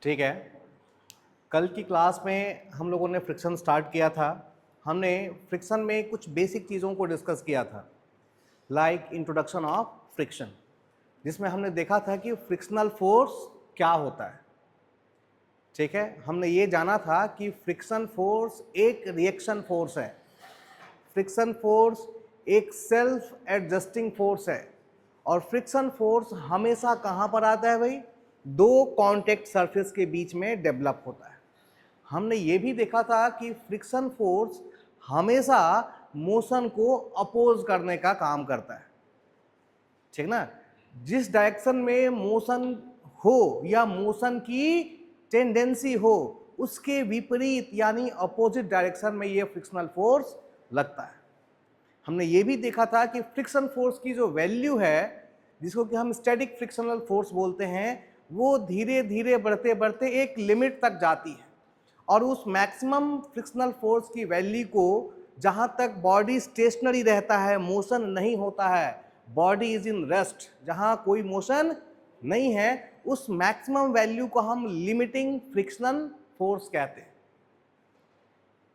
ठीक है। कल की क्लास में हम लोगों ने फ्रिक्शन स्टार्ट किया था। हमने फ्रिक्शन में कुछ बेसिक चीज़ों को डिस्कस किया था, लाइक इंट्रोडक्शन ऑफ फ्रिक्शन, जिसमें हमने देखा था कि फ्रिक्शनल फोर्स क्या होता है। ठीक है, हमने ये जाना था कि फ्रिक्शन फोर्स एक रिएक्शन फोर्स है, फ्रिक्शन फोर्स एक सेल्फ एडजस्टिंग फोर्स है, और फ्रिक्शन फोर्स हमेशा कहाँ पर आता है भाई? दो कॉन्टेक्ट सरफेस के बीच में डेवलप होता है। हमने ये भी देखा था कि फ्रिक्शन फोर्स हमेशा मोशन को अपोज करने का काम करता है, ठीक ना। जिस डायरेक्शन में मोशन हो या मोशन की टेंडेंसी हो, उसके विपरीत यानी अपोजिट डायरेक्शन में ये फ्रिक्शनल फोर्स लगता है। हमने ये भी देखा था कि फ्रिक्शन फोर्स की जो वैल्यू है, जिसको कि हम स्टैटिक फ्रिक्शनल फोर्स बोलते हैं, वो धीरे धीरे बढ़ते बढ़ते एक लिमिट तक जाती है, और उस मैक्सिमम फ्रिक्शनल फोर्स की वैल्यू को, जहाँ तक बॉडी स्टेशनरी रहता है, मोशन नहीं होता है, बॉडी इज इन रेस्ट, जहाँ कोई मोशन नहीं है, उस मैक्सिमम वैल्यू को हम लिमिटिंग फ्रिक्शनल फोर्स कहते हैं।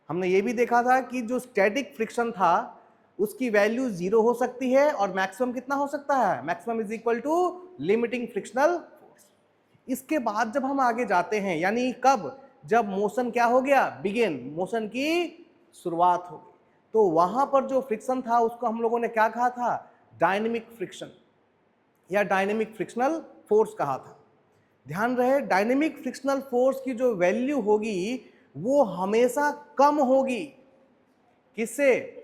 हमने ये भी देखा था कि जो स्टैटिक फ्रिक्शन था उसकी वैल्यू 0 हो सकती है, और मैक्सिमम कितना हो सकता है? Maximum is equal to limiting frictional force. इसके बाद जब हम आगे जाते हैं, यानी कब? जब मोशन क्या हो गया? बिगिन, मोशन की शुरुआत हो गई, तो वहां पर जो फ्रिक्शन था उसको हम लोगों ने क्या कहा था? डायनेमिक फ्रिक्शन या डायनेमिक फ्रिक्शनल फोर्स कहा था। ध्यान रहे, डायनेमिक फ्रिक्शनल फोर्स की जो वैल्यू होगी वो हमेशा कम होगी। किससे?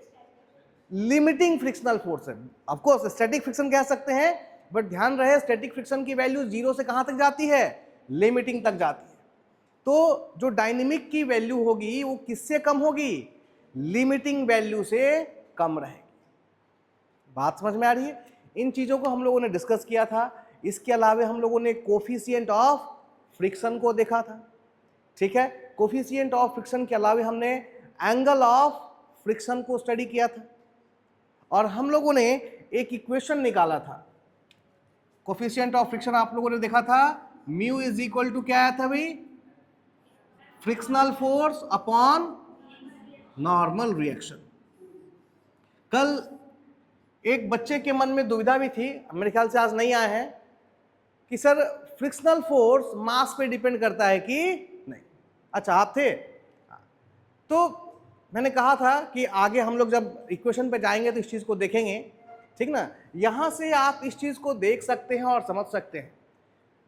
लिमिटिंग फ्रिक्शनल फोर्स है। ऑफ कोर्स स्टैटिक फ्रिक्शन कह सकते हैं, बट ध्यान रहे स्टैटिक फ्रिक्शन की वैल्यू 0 से कहां तक जाती है? लिमिटिंग तक जाती है। तो जो डायनेमिक की वैल्यू होगी वो किससे कम होगी? लिमिटिंग वैल्यू से कम रहेगी। बात समझ में आ रही है? इन चीजों को हम लोगों ने डिस्कस किया था। इसके अलावा हम लोगों ने कोफिशिएंट ऑफ फ्रिक्शन को देखा था। ठीक है, कोफिशिएंट ऑफ फ्रिक्शन के अलावा हमने एंगल ऑफ फ्रिक्शन को स्टडी किया था, और हम लोगों ने एक इक्वेशन निकाला था। कोफिशिएंट ऑफ फ्रिक्शन आप लोगों ने देखा था, म्यू इज इक्वल टू क्या आया था भाई? Frictional force upon normal reaction. कल एक बच्चे के मन में दुविधा भी थी, मेरे ख्याल से आज नहीं आए हैं, कि सर फ्रिक्शनल फोर्स मास पे डिपेंड करता है कि नहीं। अच्छा, आप थे? तो मैंने कहा था कि आगे हम लोग जब इक्वेशन पे जाएंगे तो इस चीज को देखेंगे, ठीक ना। यहां से आप इस चीज को देख सकते हैं और समझ सकते हैं।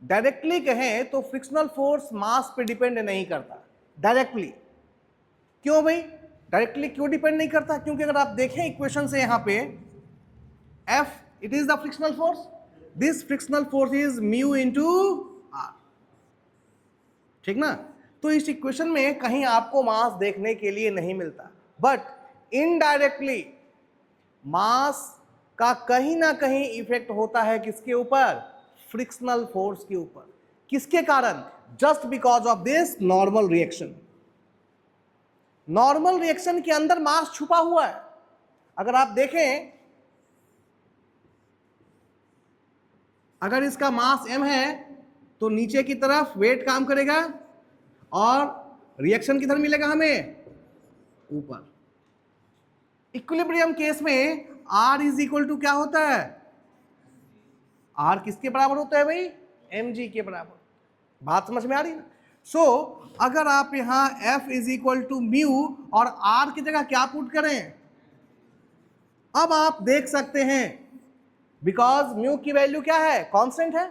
डायरेक्टली कहें तो फ्रिक्शनल फोर्स मास पे डिपेंड नहीं करता डायरेक्टली। क्यों भाई डायरेक्टली क्यों डिपेंड नहीं करता? क्योंकि अगर आप देखें इक्वेशन से, यहां पे F it is the frictional force, this frictional force is mu into R, ठीक ना। तो इस इक्वेशन में कहीं आपको मास देखने के लिए नहीं मिलता, बट इनडायरेक्टली मास का कहीं ना कहीं इफेक्ट होता है किसके ऊपर? फ्रिक्शनल फोर्स के ऊपर। किसके कारण? Just because of this normal reaction. Normal reaction के अंदर मास छुपा हुआ है। अगर आप देखें, अगर इसका मास m है तो नीचे की तरफ वेट काम करेगा, और रिएक्शन किधर मिलेगा हमें? ऊपर। इक्विलिब्रियम केस में R इज इक्वल टू क्या होता है? R किसके बराबर होता है भाई? mg के बराबर। बात समझ में आ रही है? सो अगर आप यहां F is equal to mu और R की जगह क्या पुट करें, अब आप देख सकते हैं, बिकॉज म्यू की वैल्यू क्या है? कांस्टेंट है,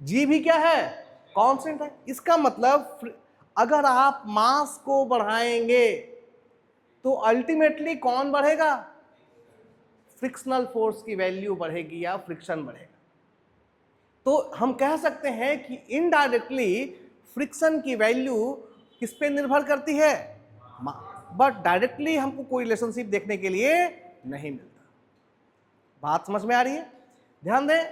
जी भी क्या है? कांस्टेंट है। इसका मतलब अगर आप मास को बढ़ाएंगे तो अल्टीमेटली कौन बढ़ेगा? फ्रिक्शनल फोर्स की वैल्यू बढ़ेगी या फ्रिक्शन बढ़ेगा। तो हम कह सकते हैं कि इनडायरेक्टली फ्रिक्शन की वैल्यू किस पे निर्भर करती है? बट डायरेक्टली हमको कोई रिलेशनशिप देखने के लिए नहीं मिलता। बात समझ में आ रही है? ध्यान दें,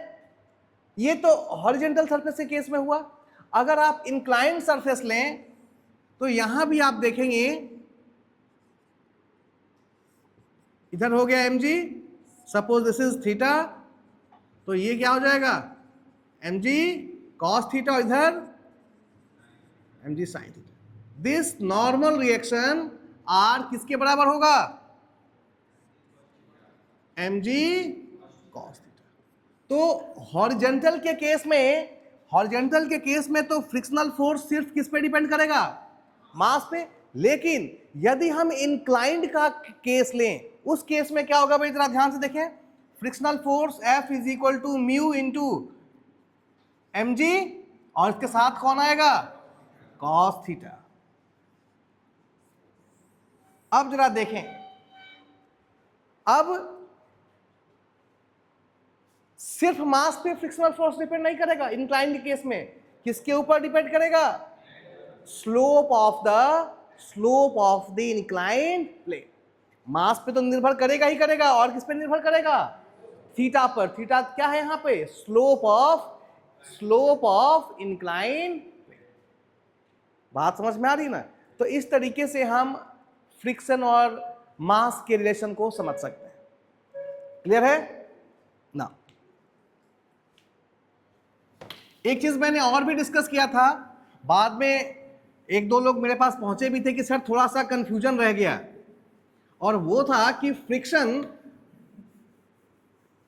ये तो हॉरिजॉन्टल सरफेस के केस में हुआ। अगर आप इंक्लाइंड सरफेस लें तो यहां भी आप देखेंगे, इधर हो गया mg, suppose this is theta, तो ये क्या हो जाएगा? mg cos थीटा, इधर mg sin theta. This normal reaction r किसके बराबर होगा? mg cos theta. तो हॉरिजेंटल के केस में तो फ्रिक्शनल फोर्स सिर्फ किस पे डिपेंड करेगा? मास पे। लेकिन यदि हम इंक्लाइंड का केस लें, उस केस में क्या होगा भाई? जरा ध्यान से देखें। Frictional force F is equal to mu into mg, और इसके साथ कौन आएगा? cos theta. अब जरा देखें, अब सिर्फ मास पे फ्रिक्शनल फोर्स डिपेंड नहीं करेगा। इंक्लाइंड के केस में किसके ऊपर डिपेंड करेगा? Slope of the inclined plane. Mass पे तो निर्भर करेगा ही करेगा, और किस पे निर्भर करेगा? थीटा पर। थीटा क्या है यहां पे? Slope of inclined plane. बात समझ में आ रही ना? तो इस तरीके से हम फ्रिक्शन और मास के रिलेशन को समझ सकते हैं। क्लियर है ना? एक चीज मैंने और भी डिस्कस किया था, बाद में एक दो लोग मेरे पास पहुंचे भी थे कि सर थोड़ा सा कंफ्यूजन रह गया, और वो था कि फ्रिक्शन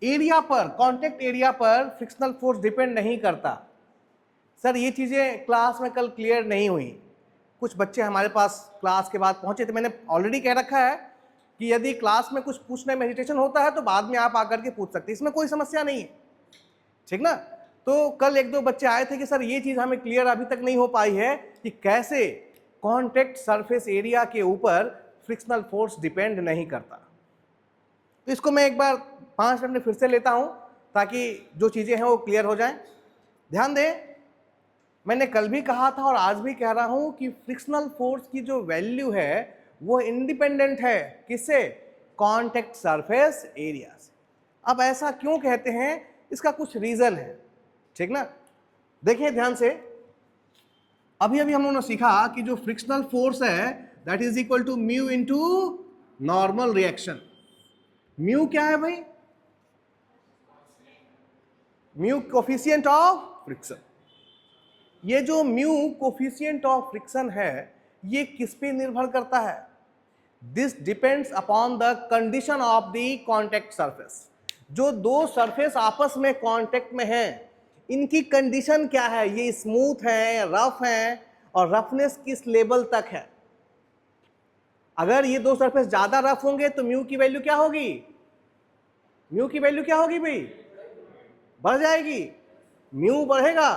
एरिया पर, कांटेक्ट एरिया पर फ्रिक्शनल फोर्स डिपेंड नहीं करता। सर ये चीजें क्लास में कल क्लियर नहीं हुई। कुछ बच्चे हमारे पास क्लास के बाद पहुंचे थे। मैंने ऑलरेडी कह रखा है कि यदि क्लास में कुछ पूछने में हेजिटेशन होता है तो बाद में आप आकर के पूछ सकते हैं, इसमें कोई समस्या नहीं है, ठीक ना? तो कल एक दो बच्चे आए थे कि सर ये चीज हमें क्लियर अभी तक नहीं हो पाई है कि कैसे कांटेक्ट सरफेस एरिया के ऊपर फ्रिक्शनल फोर्स डिपेंड नहीं करता। तो इसको मैं एक बार 5 मिनट में फिर से लेता हूं ताकि जो चीजें हैं वो क्लियर हो जाएं। ध्यान दें, मैंने कल भी कहा था और आज भी कह रहा हूं कि फ्रिक्शनल फोर्स की जो वैल्यू है वो इंडिपेंडेंट है किससे? कांटेक्ट सरफेस एरिया से। अब ऐसा क्यों कहते हैं? इसका कुछ रीजन है, ठीक ना? देखिए ध्यान से, अभी हम लोगों ने सीखा कि जो फ्रिक्शनल फोर्स है that is equal to mu into normal reaction. Mu क्या है भाई? Mu coefficient of friction. ये जो म्यू कोफिशिएंट ऑफ फ्रिक्शन है ये किस पे निर्भर करता है? This depends upon the condition of the contact surface. जो दो सरफेस आपस में कांटेक्ट में हैं, इनकी कंडीशन क्या है? ये स्मूथ है, रफ है, और रफनेस किस लेवल तक है? अगर ये दो सरफेस ज्यादा रफ होंगे तो म्यू की वैल्यू क्या होगी? म्यू की वैल्यू क्या होगी भाई? बढ़ जाएगी, म्यू बढ़ेगा।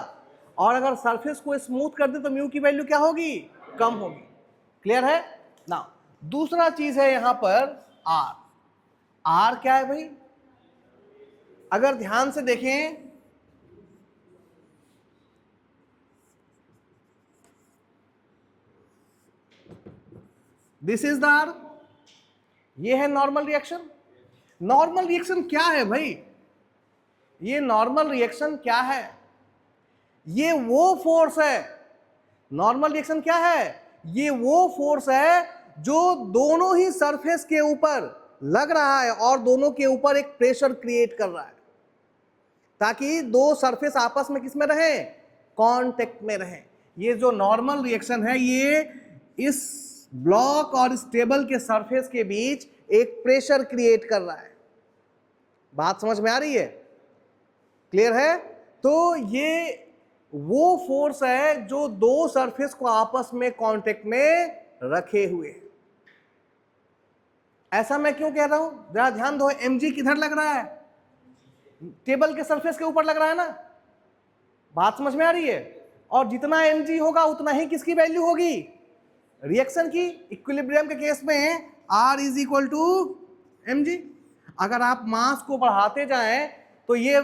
और अगर सरफेस को स्मूथ कर दे तो म्यू की वैल्यू क्या होगी? कम होगी। क्लियर है ना? दूसरा चीज है यहां पर आर। आर क्या है भाई? अगर ध्यान से देखें, दिस इज द आर, ये है नॉर्मल रिएक्शन। नॉर्मल रिएक्शन क्या है भाई? ये नॉर्मल रिएक्शन क्या है? ये वो फोर्स है। नॉर्मल रिएक्शन क्या है? ये वो फोर्स है जो दोनों ही सरफेस के ऊपर लग रहा है और दोनों के ऊपर एक प्रेशर क्रिएट कर रहा है ताकि दो सरफेस आपस में किस में रहें? कांटेक्ट में रहें। ये जो नॉर्मल रिएक्शन है ये इस ब्लॉक और इस टेबल के सरफेस के बीच एक प्रेशर क्रिएट कर रहा है। बात समझ में आ रही है? क्लियर है? तो ये वो फोर्स है जो दो सरफेस को आपस में कांटेक्ट में रखे हुए है। ऐसा मैं क्यों कह रहा हूं? जरा ध्यान दो, mg किधर लग रहा है? टेबल के सरफेस के ऊपर लग रहा है ना? बात समझ में आ रही है? और जितना mg होगा उतना ही किसकी वैल्यू होगी? रिएक्शन की। इक्विलिब्रियम के केस में r is equal to mg। अगर आप मास को बढ़ाते जाएं तो ये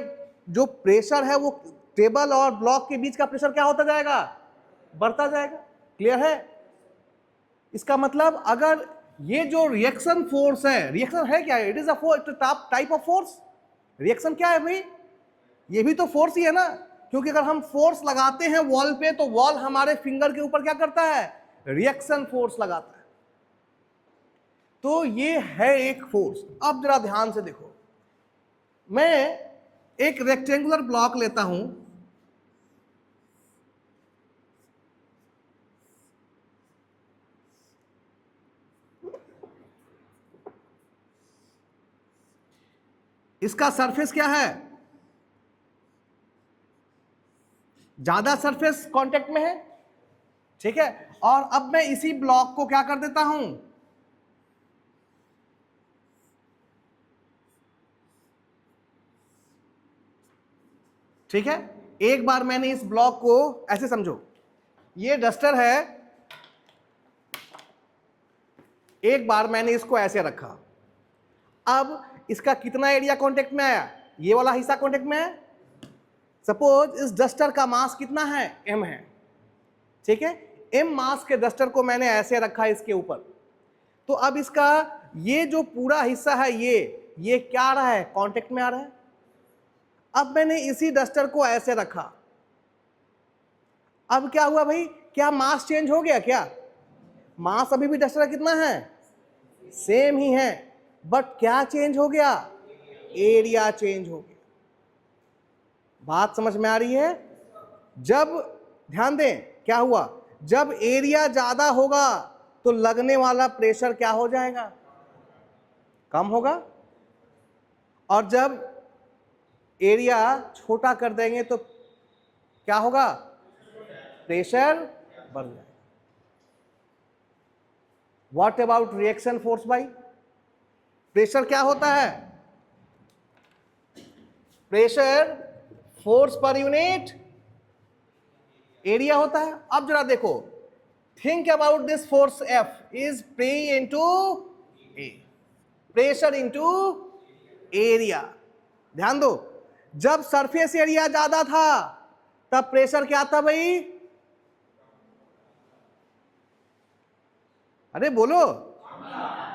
जो प्रेशर है वो टेबल और ब्लॉक के बीच का प्रेशर क्या होता जाएगा? बढ़ता जाएगा। क्लियर है? इसका मतलब अगर ये जो रिएक्शन फोर्स है, रिएक्शन है क्या? It is a type of force. Reaction क्या है भाई? ये भी तो फोर्स ही है ना, क्योंकि अगर हम फोर्स लगाते हैं वॉल पे तो वॉल हमारे फिंगर के ऊपर क्या करता है? रिएक्शन फोर्स लगाता है। तो ये है एक फोर्स। अब जरा ध्यान से देखो, मैं एक रेक्टेंगुलर ब्लॉक लेता हूं, इसका सरफेस क्या है, ज्यादा सरफेस कांटेक्ट में है, ठीक है। और अब मैं इसी ब्लॉक को क्या कर देता हूं, ठीक है। एक बार मैंने इस ब्लॉक को ऐसे समझो, ये डस्टर है, एक बार मैंने इसको ऐसे रखा, अब इसका कितना एरिया कांटेक्ट में आया, ये वाला हिस्सा कांटेक्ट में है। सपोज इस डस्टर का मास कितना है, m है, ठीक है। m मास के डस्टर को मैंने ऐसे रखा इसके ऊपर, तो अब इसका ये जो पूरा हिस्सा है ये क्या आ रहा है, कांटेक्ट में आ रहा है। अब मैंने इसी डस्टर को ऐसे रखा, अब क्या हुआ भाई, क्या मास चेंज हो गया, क्या मास अभी भी डस्टर कितना है, सेम ही है, बट क्या चेंज हो गया, एरिया चेंज हो गया। बात समझ में आ रही है। जब ध्यान दें क्या हुआ, जब एरिया ज्यादा होगा तो लगने वाला प्रेशर क्या हो जाएगा, कम होगा, और जब एरिया छोटा कर देंगे तो क्या होगा, प्रेशर बढ़ जाएगा। व्हाट अबाउट रिएक्शन फोर्स भाई, प्रेशर क्या होता है, pressure force per unit area होता है। अब जरा देखो, think about this force F is P into A, pressure into area. ध्यान दो, जब सरफेस एरिया ज्यादा था तब प्रेशर क्या था भाई, अरे बोलो,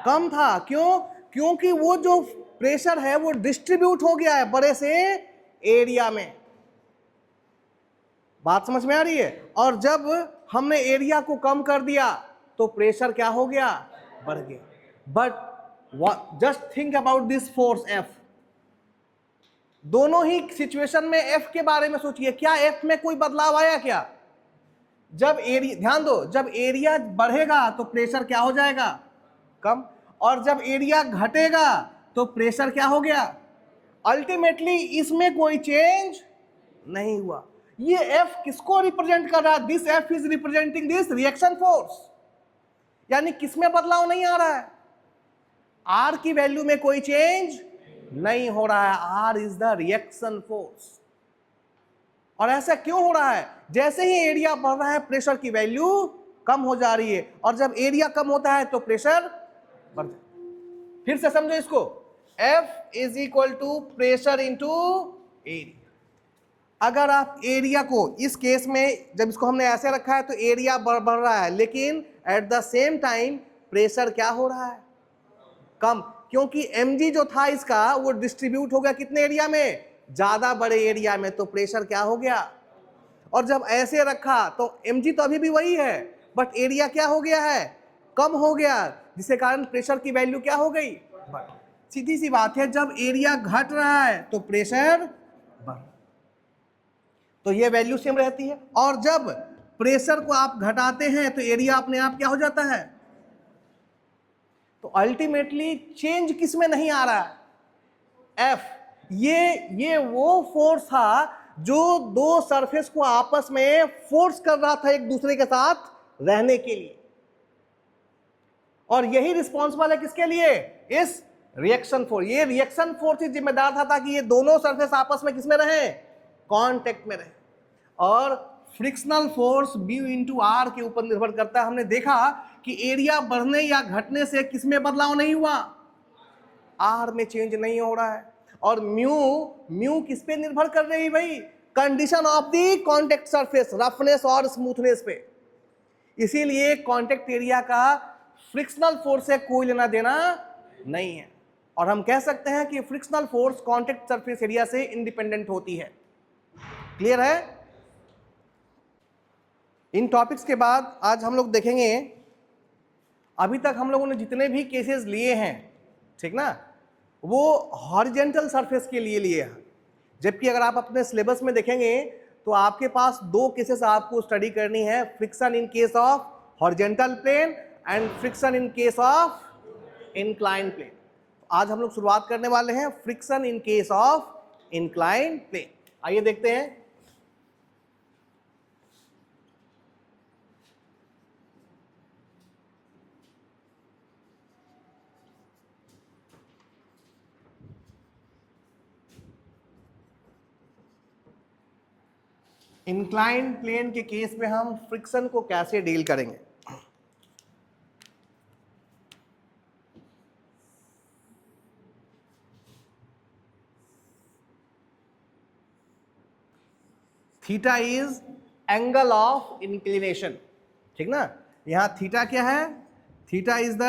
कम था। क्यों, क्योंकि वो जो प्रेशर है वो डिस्ट्रीब्यूट हो गया है बड़े से एरिया में। बात समझ में आ रही है। और जब हमने एरिया को कम कर दिया तो प्रेशर क्या हो गया, बढ़ गया। But just think about this force F, दोनों ही सिचुएशन में F के बारे में सोचिए, क्या F में कोई बदलाव आया क्या, जब एरिया, ध्यान दो, जब एरिया बढ़ेगा तो प्रेशर क्या हो जाएगा, कम, और जब एरिया घटेगा तो प्रेशर क्या हो गया, अल्टीमेटली इसमें कोई चेंज नहीं हुआ। ये F किसको रिप्रेजेंट कर रहा है, this F is representing this reaction force, यानी किसमें बदलाव नहीं आ रहा है, R की वैल्यू में कोई चेंज नहीं हो रहा है, R is the reaction force. और ऐसा क्यों हो रहा है, जैसे ही एरिया बढ़ रहा है प्रेशर की वैल्यू कम हो जा रही है, और जब एरिया कम होता है तो प्रेशर बढ़ जाता है। फिर से समझो इसको, F is equal to pressure into area. अगर आप एरिया को इस केस में, जब इसको हमने ऐसे रखा है तो एरिया बढ़ रहा है, लेकिन at the same time pressure क्या हो रहा है, कम, क्योंकि mg जो था इसका वो डिस्ट्रीब्यूट हो गया कितने एरिया में, ज्यादा बड़े एरिया में, तो प्रेशर क्या हो गया। और जब ऐसे रखा तो mg तो अभी भी वही है, बट एरिया क्या हो गया है, कम हो गया, जिसके कारण प्रेशर की वैल्यू क्या हो गई, सीधी सी बात है, जब एरिया घट रहा है तो प्रेशर बढ़, तो ये वैल्यू सेम रहती है। और जब प्रेशर को आप घटाते हैं तो एरिया अपने आप क्या हो जाता है, तो अल्टीमेटली चेंज किस में नहीं आ रहा है, F। ये वो फोर्स था जो दो सरफेस को आपस में फोर्स कर रहा था एक दूसरे के साथ रहने के लिए, और यही रिस्पॉन्सिबल है किसके लिए, इस रिएक्शन फोर्स। ये रिएक्शन फोर्स ही जिम्मेदार था ताकि ये दोनों सरफेस आपस में किसमें रहे, कांटेक्ट में रहे। और frictional force B into R के ऊपर निर्भर करता है। हमने देखा कि एरिया बढ़ने या घटने से किसमें बदलाव नहीं हुआ, R में चेंज नहीं हो रहा है। और म्यू किस पे निर्भर कर रही है भाई, condition of the contact surface, roughness और स्मूथनेस पे। इसीलिए कांटेक्ट एरिया का फ्रिक्शनल फोर्स से कोई लेना देना नहीं है, और हम कह सकते हैं कि frictional force contact surface area से इंडिपेंडेंट होती है। क्लियर है। इन टॉपिक्स के बाद आज हम लोग देखेंगे, अभी तक हम लोगों ने जितने भी केसेस लिए हैं, ठीक ना, वो हॉरिजेंटल सरफेस के लिए हैं, जबकि अगर आप अपने सिलेबस में देखेंगे तो आपके पास दो केसेस आपको स्टडी करनी है, friction in case of horizontal plane and friction in case of incline plane. आज हम लोग शुरुआत करने वाले हैं friction in case of inclined plane. आइए देखते हैं। इंक्लाइंड प्लेन के केस में हम फ्रिक्शन को कैसे डील करेंगे। Theta is angle of inclination, ठीक ना। यहां थीटा क्या है? Theta is the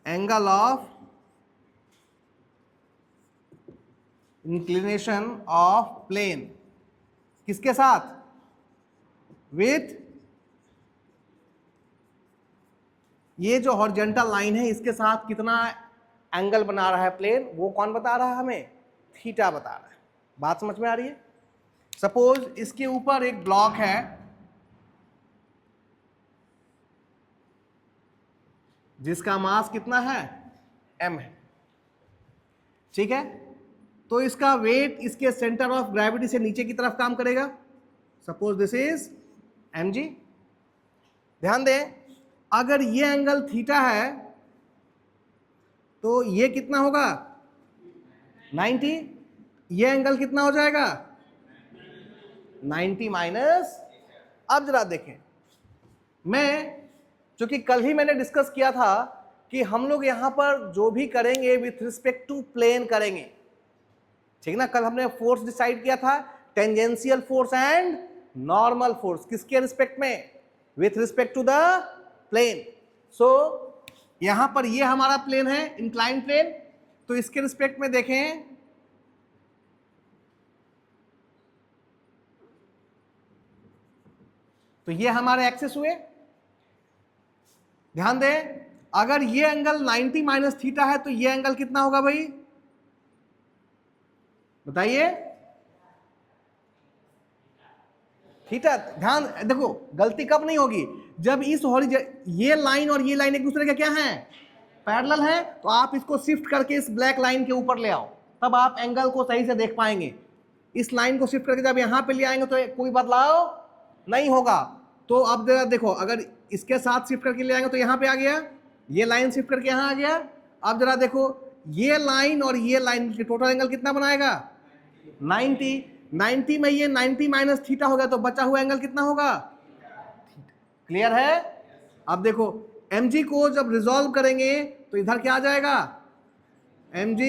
angle of inclination of plane. किसके साथ? विथ ये जो हॉरिजॉन्टल लाइन है इसके साथ कितना एंगल बना रहा है प्लेन, वो कौन बता रहा है हमें? थीटा बता रहा है। बात समझ में आ रही है? सपोज इसके ऊपर एक ब्लॉक है जिसका मास कितना है? m है, ठीक है। तो इसका वेट इसके सेंटर ऑफ ग्रेविटी से नीचे की तरफ काम करेगा। Suppose this is mg। ध्यान दें, अगर ये एंगल थीटा है तो ये कितना होगा? 90। ये एंगल कितना हो जाएगा? 90 माइनस। अब जरा देखें, चूंकि कल ही मैंने डिस्कस किया था कि हम लोग यहां पर जो भी करेंगे विथ रिस्पेक्ट टू प्लेन करेंगे, ठीक ना। कल हमने फोर्स डिसाइड किया था, tangential force and normal force. किसके रिस्पेक्ट में? With respect to the plane. So यहां पर ये हमारा प्लेन है, इंक्लाइंड प्लेन, तो इसके रिस्पेक्ट में देखें तो ये हमारे एक्सिस हुए। ध्यान दें, अगर ये एंगल 90 माइनस थीटा है तो ये एंगल कितना होगा भाई? बताइए। थीटा। ध्यान देखो, गलती कब नहीं होगी? जब इस ये लाइन और ये लाइन एक दूसरे के क्या हैं? पैरेलल है। तो आप इसको शिफ्ट करके इस ब्लैक लाइन के ऊपर ले आओ, तब आप एंगल को सही से देख पाएंगे। इस लाइन को शिफ्ट करके जब यहां पे ले आएंगे तो कोई बदलाव नहीं होगा। तो अब देखो, अगर इसके साथ शिफ्ट करके ले आएंगे तो यहां पे आ गया, ये लाइन शिफ्ट करके यहां आ गया। अब जरा देखो, ये लाइन और ये लाइन के टोटल एंगल कितना बनाएगा? 90। 90 में ये 90 माइनस थीटा हो गया, तो बचा हुआ एंगल कितना होगा? क्लियर है? अब देखो, mg को जब रिजॉल्व करेंगे तो इधर क्या आ जाएगा? mg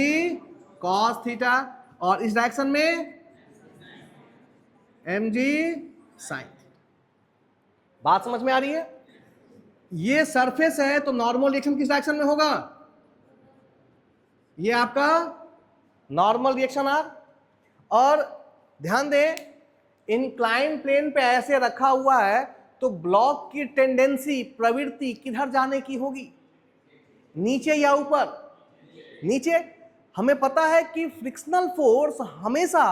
cos थीटा, और इस डायरेक्शन में mg sin। बात समझ में आ रही है? ये सरफेस है तो नॉर्मल रिएक्शन किस डायरेक्शन में होगा? ये आपका नॉर्मल रिएक्शन आर। और ध्यान दें, इंक्लाइंड प्लेन पे ऐसे रखा हुआ है तो ब्लॉक की टेंडेंसी, प्रवृत्ति किधर जाने की होगी? नीचे या ऊपर? नीचे। हमें पता है कि फ्रिक्शनल फोर्स हमेशा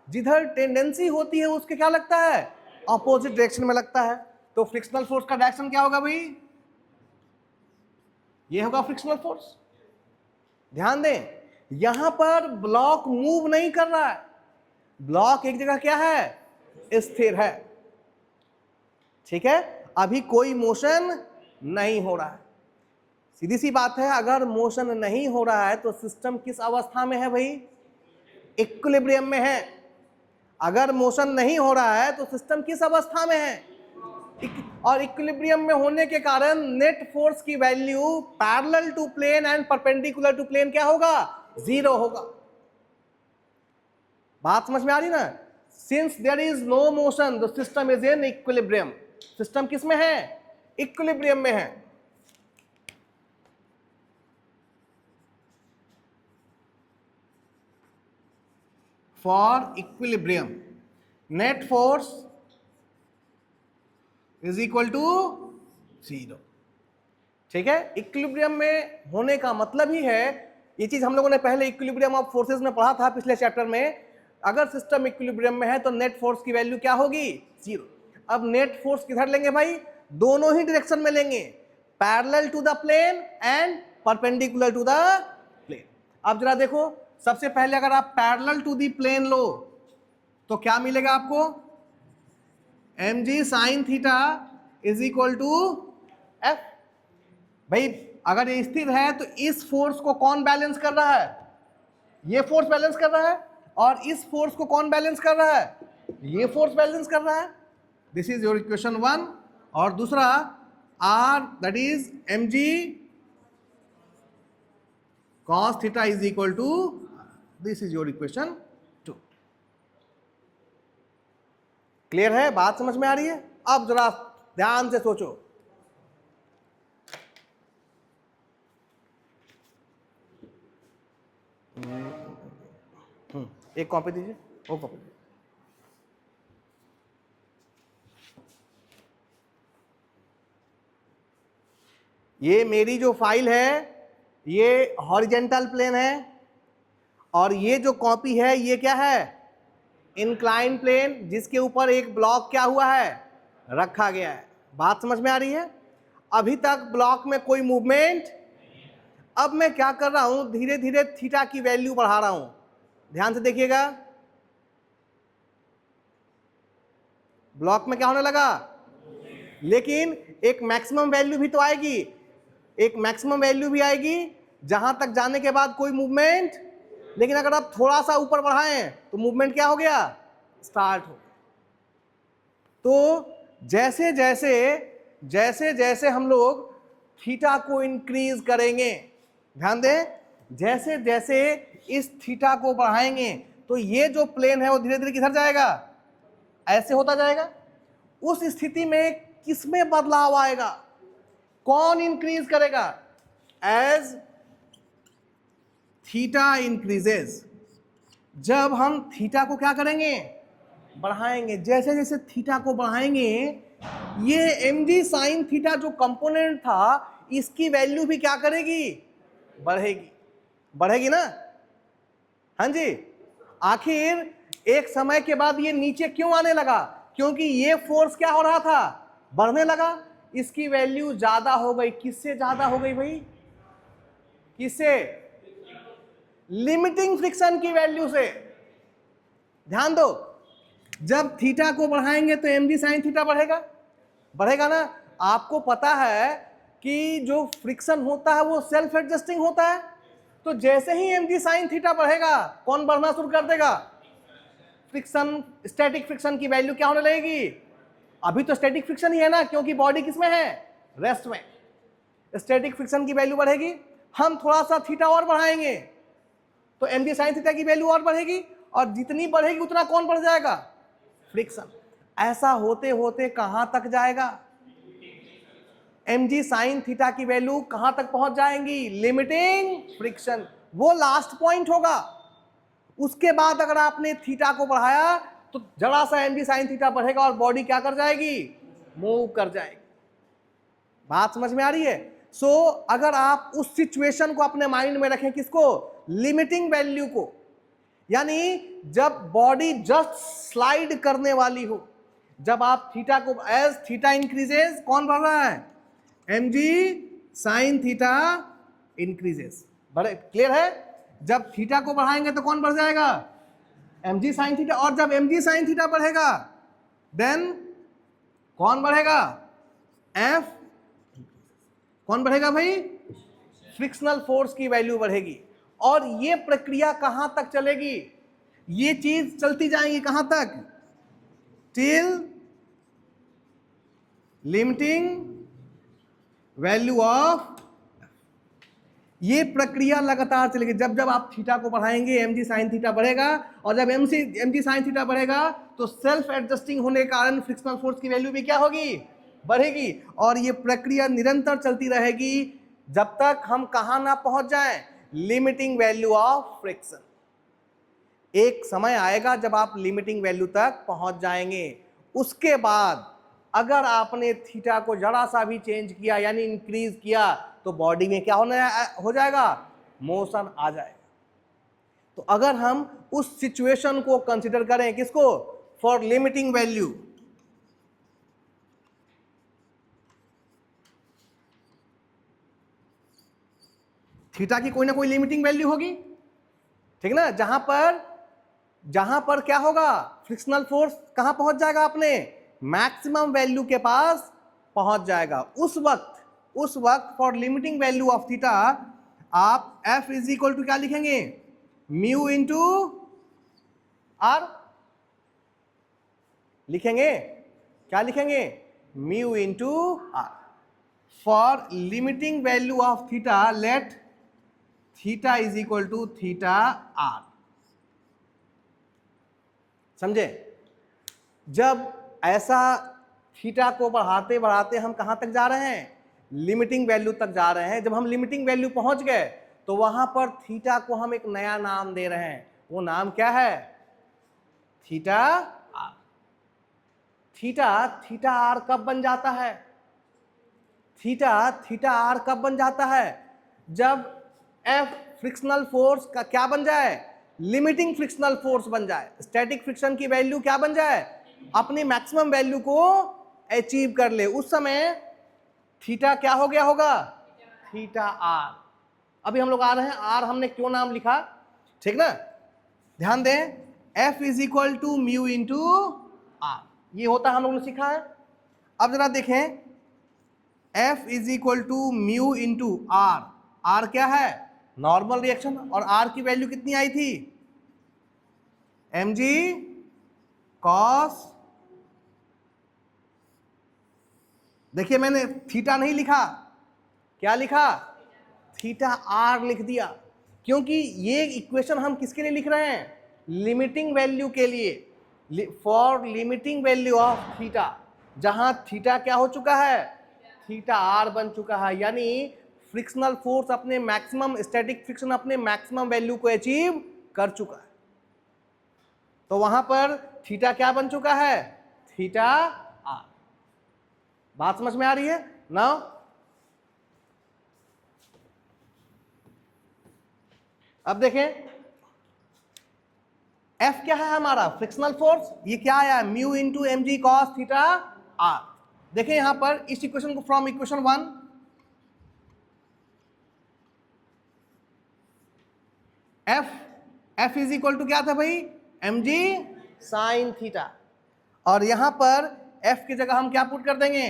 जिधर टेंडेंसी होती है उसके क्या लगता है? ऑपोजिट डायरेक्शन में लगता है। तो फ्रिक्शनल फोर्स का डायरेक्शन क्या होगा भाई? ये होगा फ्रिक्शनल फोर्स। ध्यान दें, यहां पर ब्लॉक मूव नहीं कर रहा है, ब्लॉक एक जगह क्या है? स्थिर है, ठीक है। अभी कोई मोशन नहीं हो रहा है। सीधी सी बात है, अगर मोशन नहीं हो रहा है तो सिस्टम किस अवस्था में है भाई? इक्विलिब्रियम में है। अगर मोशन नहीं हो रहा है तो सिस्टम किस अवस्था में है? और इक्विलिब्रियम में होने के कारण नेट फोर्स की value parallel to plane and perpendicular to plane क्या होगा? 0 होगा। बात समझ में आ रही ना? Since there is no motion the system is in equilibrium. System किस में है? इक्विलिब्रियम में है। For equilibrium net force is equal to 0, ठीक है। इक्विलिब्रियम में होने का मतलब ही है, ये चीज हम लोगों ने पहले इक्विलिब्रियम ऑफ फोर्सेस में पढ़ा था पिछले चैप्टर में। अगर सिस्टम इक्विलिब्रियम में है तो नेट फोर्स की वैल्यू क्या होगी? 0। अब नेट फोर्स किधर लेंगे भाई? दोनों ही डायरेक्शन में लेंगे। Parallel to the plane and perpendicular to the plane. अब जरा देखो, सबसे पहले अगर आप पैरेलल टू द प्लेन लो तो क्या मिलेगा आपको, mg sine theta is equal to F. भाई अगर ये स्थिर है तो इस फोर्स को कौन बैलेंस कर रहा है, ये फोर्स बैलेंस कर रहा है, और इस फोर्स को कौन बैलेंस कर रहा है, ये फोर्स बैलेंस कर रहा है। This is your equation 1। और दूसरा r that is mg cos theta is equal to, this is your equation 2। Clear है, बात समझ में आ रही है? अब जरा ध्यान से सोचो, एक कॉपी दीजिए, वो कॉपी दीजिए। ये मेरी जो फाइल है ये हॉरिजेंटल प्लेन है, और ये जो कॉपी है ये क्या है, इंक्लाइन प्लेन, जिसके ऊपर एक ब्लॉक क्या हुआ है, रखा गया है। बात समझ में आ रही है? अभी तक ब्लॉक में कोई मूवमेंट। अब मैं क्या कर रहा हूं, धीरे धीरे थीटा की वैल्यू बढ़ा रहा हूं। ध्यान से देखिएगा, ब्लॉक में क्या होने लगा, लेकिन एक मैक्सिमम वैल्यू भी तो आएगी, एक मैक्सिमम वैल्यू भी आएगी जहां तक जाने के बाद कोई मूवमेंट। लेकिन अगर आप थोड़ा सा ऊपर बढ़ाएं तो मूवमेंट क्या हो गया, स्टार्ट हो गया। तो जैसे जैसे जैसे जैसे हम लोग थीटा को इंक्रीज करेंगे, ध्यान दें, जैसे जैसे इस थीटा को बढ़ाएंगे तो ये जो प्लेन है वो धीरे धीरे किधर जाएगा, ऐसे होता जाएगा। उस स्थिति में किसमें बदलाव आएगा, कौन इंक्रीज करेगा, एज थीटा इंक्रीजेस। जब हम थीटा को क्या करेंगे, बढ़ाएंगे, जैसे जैसे थीटा को बढ़ाएंगे ये mg साइन थीटा जो कंपोनेंट था इसकी वैल्यू भी क्या करेगी, बढ़ेगी। बढ़ेगी ना, हाँ जी। आखिर एक समय के बाद ये नीचे क्यों आने लगा, क्योंकि ये फोर्स क्या हो रहा था, बढ़ने लगा, इसकी वैल्यू ज्यादा हो गई। किससे ज्यादा हो गई भाई, किससे, लिमिटिंग फ्रिक्शन की वैल्यू से। ध्यान दो, जब थीटा को बढ़ाएंगे तो mg साइन थीटा बढ़ेगा, बढ़ेगा ना। आपको पता है कि जो फ्रिक्शन होता है वो सेल्फ एडजस्टिंग होता है, तो जैसे ही mg साइन थीटा बढ़ेगा कौन बढ़ना शुरू कर देगा, फ्रिक्शन, स्टैटिक फ्रिक्शन की वैल्यू क्या होने लगेगी। अभी तो स्टैटिक फ्रिक्शन ही है ना, क्योंकि बॉडी किसमें है, रेस्ट में। स्टैटिक फ्रिक्शन की वैल्यू बढ़ेगी, हम थोड़ा सा थीटा और बढ़ाएंगे तो mg साइन थीटा की वैल्यू और बढ़ेगी, और जितनी बढ़ेगी उतना कौन बढ़ जाएगा, फ्रिक्शन। ऐसा होते होते कहां तक जाएगा, mg साइन थीटा की वैल्यू कहां तक पहुंच जाएंगी, लिमिटिंग फ्रिक्शन, वो लास्ट पॉइंट होगा। उसके बाद अगर आपने थीटा को बढ़ाया तो जरा सा mg साइन थीटा बढ़ेगा और बॉडी क्या कर जाएगी, मूव कर जाएगी। बात समझ में आ रही है? सो अगर आप उस सिचुएशन को अपने माइंड में रखें, किसको, लिमिटिंग वैल्यू को, यानी जब बॉडी जस्ट स्लाइड करने वाली हो, जब आप थीटा को, एज थीटा इंक्रीजेस कौन बढ़ रहा है, mg साइन थीटा इंक्रीजेस। बड़े क्लियर है, जब थीटा को बढ़ाएंगे तो कौन बढ़ जाएगा, mg साइन थीटा, और जब mg साइन थीटा बढ़ेगा देन कौन बढ़ेगा, f, कौन बढ़ेगा भाई, फ्रिक्शनल फोर्स की वैल्यू बढ़ेगी। और ये प्रक्रिया कहां तक चलेगी, ये चीज चलती जाएंगी कहां तक, टिल लिमिटिंग वैल्यू ऑफ, ये प्रक्रिया लगातार चलेगी। जब जब आप थीटा को बढ़ाएंगे mg साइन थीटा बढ़ेगा, और जब mg साइन थीटा बढ़ेगा तो सेल्फ एडजस्टिंग होने के कारण फ्रिक्शनल फोर्स की वैल्यू भी क्या होगी, बढ़ेगी। और ये प्रक्रिया निरंतर चलती रहेगी जब तक हम कहां ना पहुंच जाएं, लिमिटिंग वैल्यू ऑफ फ्रिक्शन। एक समय आएगा जब आप लिमिटिंग वैल्यू तक पहुंच जाएंगे। उसके बाद अगर आपने थीटा को जरा सा भी चेंज किया यानी इंक्रीज किया तो बॉडी में क्या हो जाएगा, मोशन आ जाएगा। तो अगर हम उस सिचुएशन को कंसीडर करें, किसको, फॉर लिमिटिंग वैल्यू, थीटा की कोई ना कोई लिमिटिंग वैल्यू होगी, ठीक ना, जहां पर क्या होगा, फ्रिक्शनल फोर्स कहां पहुंच जाएगा, अपने मैक्सिमम वैल्यू के पास पहुंच जाएगा। उस वक्त for limiting value of theta आप F इज इक्वल टू क्या लिखेंगे, म्यू इंटू आर लिखेंगे, क्या लिखेंगे, mu into R. For limiting value of theta let theta is equal to theta R. समझे? जब ऐसा थीटा को बढ़ाते बढ़ाते हम कहां तक जा रहे हैं, लिमिटिंग वैल्यू तक जा रहे हैं। जब हम लिमिटिंग वैल्यू पहुंच गए तो वहां पर थीटा को हम एक नया नाम दे रहे हैं। वो नाम क्या है, थीटा आर। थीटा आर कब बन जाता है, थीटा आर कब बन जाता है, जब F फ्रिक्शनल फोर्स का क्या बन जाए, लिमिटिंग फ्रिक्शनल फोर्स बन जाए। स्टैटिक फ्रिक्शन की वैल्यू क्या बन जाए, अपनी मैक्सिमम वैल्यू को अचीव कर ले। उस समय थीटा क्या हो गया होगा, थीटा आर। अभी हम लोग आ रहे हैं, आर हमने क्यों नाम लिखा, ठीक ना, ध्यान दें। F is equal to mu into R, ये होता है, हम लोग ने सीखा है। अब जरा देखें, F is equal to mu into R. R क्या है, नॉर्मल रिएक्शन, और आर की वैल्यू कितनी आई थी, mg cos, देखिए मैंने थीटा नहीं लिखा, क्या लिखा, थीटा आर लिख दिया, क्योंकि ये इक्वेशन हम किसके लिए लिख रहे हैं, लिमिटिंग वैल्यू के लिए, for limiting value of theta, जहां थीटा क्या हो चुका है, थीटा आर बन चुका है। यानी फ्रिक्शनल फोर्स अपने मैक्सिमम, स्टैटिक फ्रिक्शन अपने मैक्सिमम वैल्यू को अचीव कर चुका है। तो वहां पर थीटा क्या बन चुका है, थीटा आर। बात समझ में आ रही है ना? अब देखें, F क्या है हमारा, फ्रिक्शनल फोर्स, ये क्या आया, mu into mg cos theta R. देखें यहां पर इस इक्वेशन को, from equation 1, F is equal to क्या था भाई, mg साइन थीटा, और यहां पर F की जगह हम क्या पुट कर देंगे,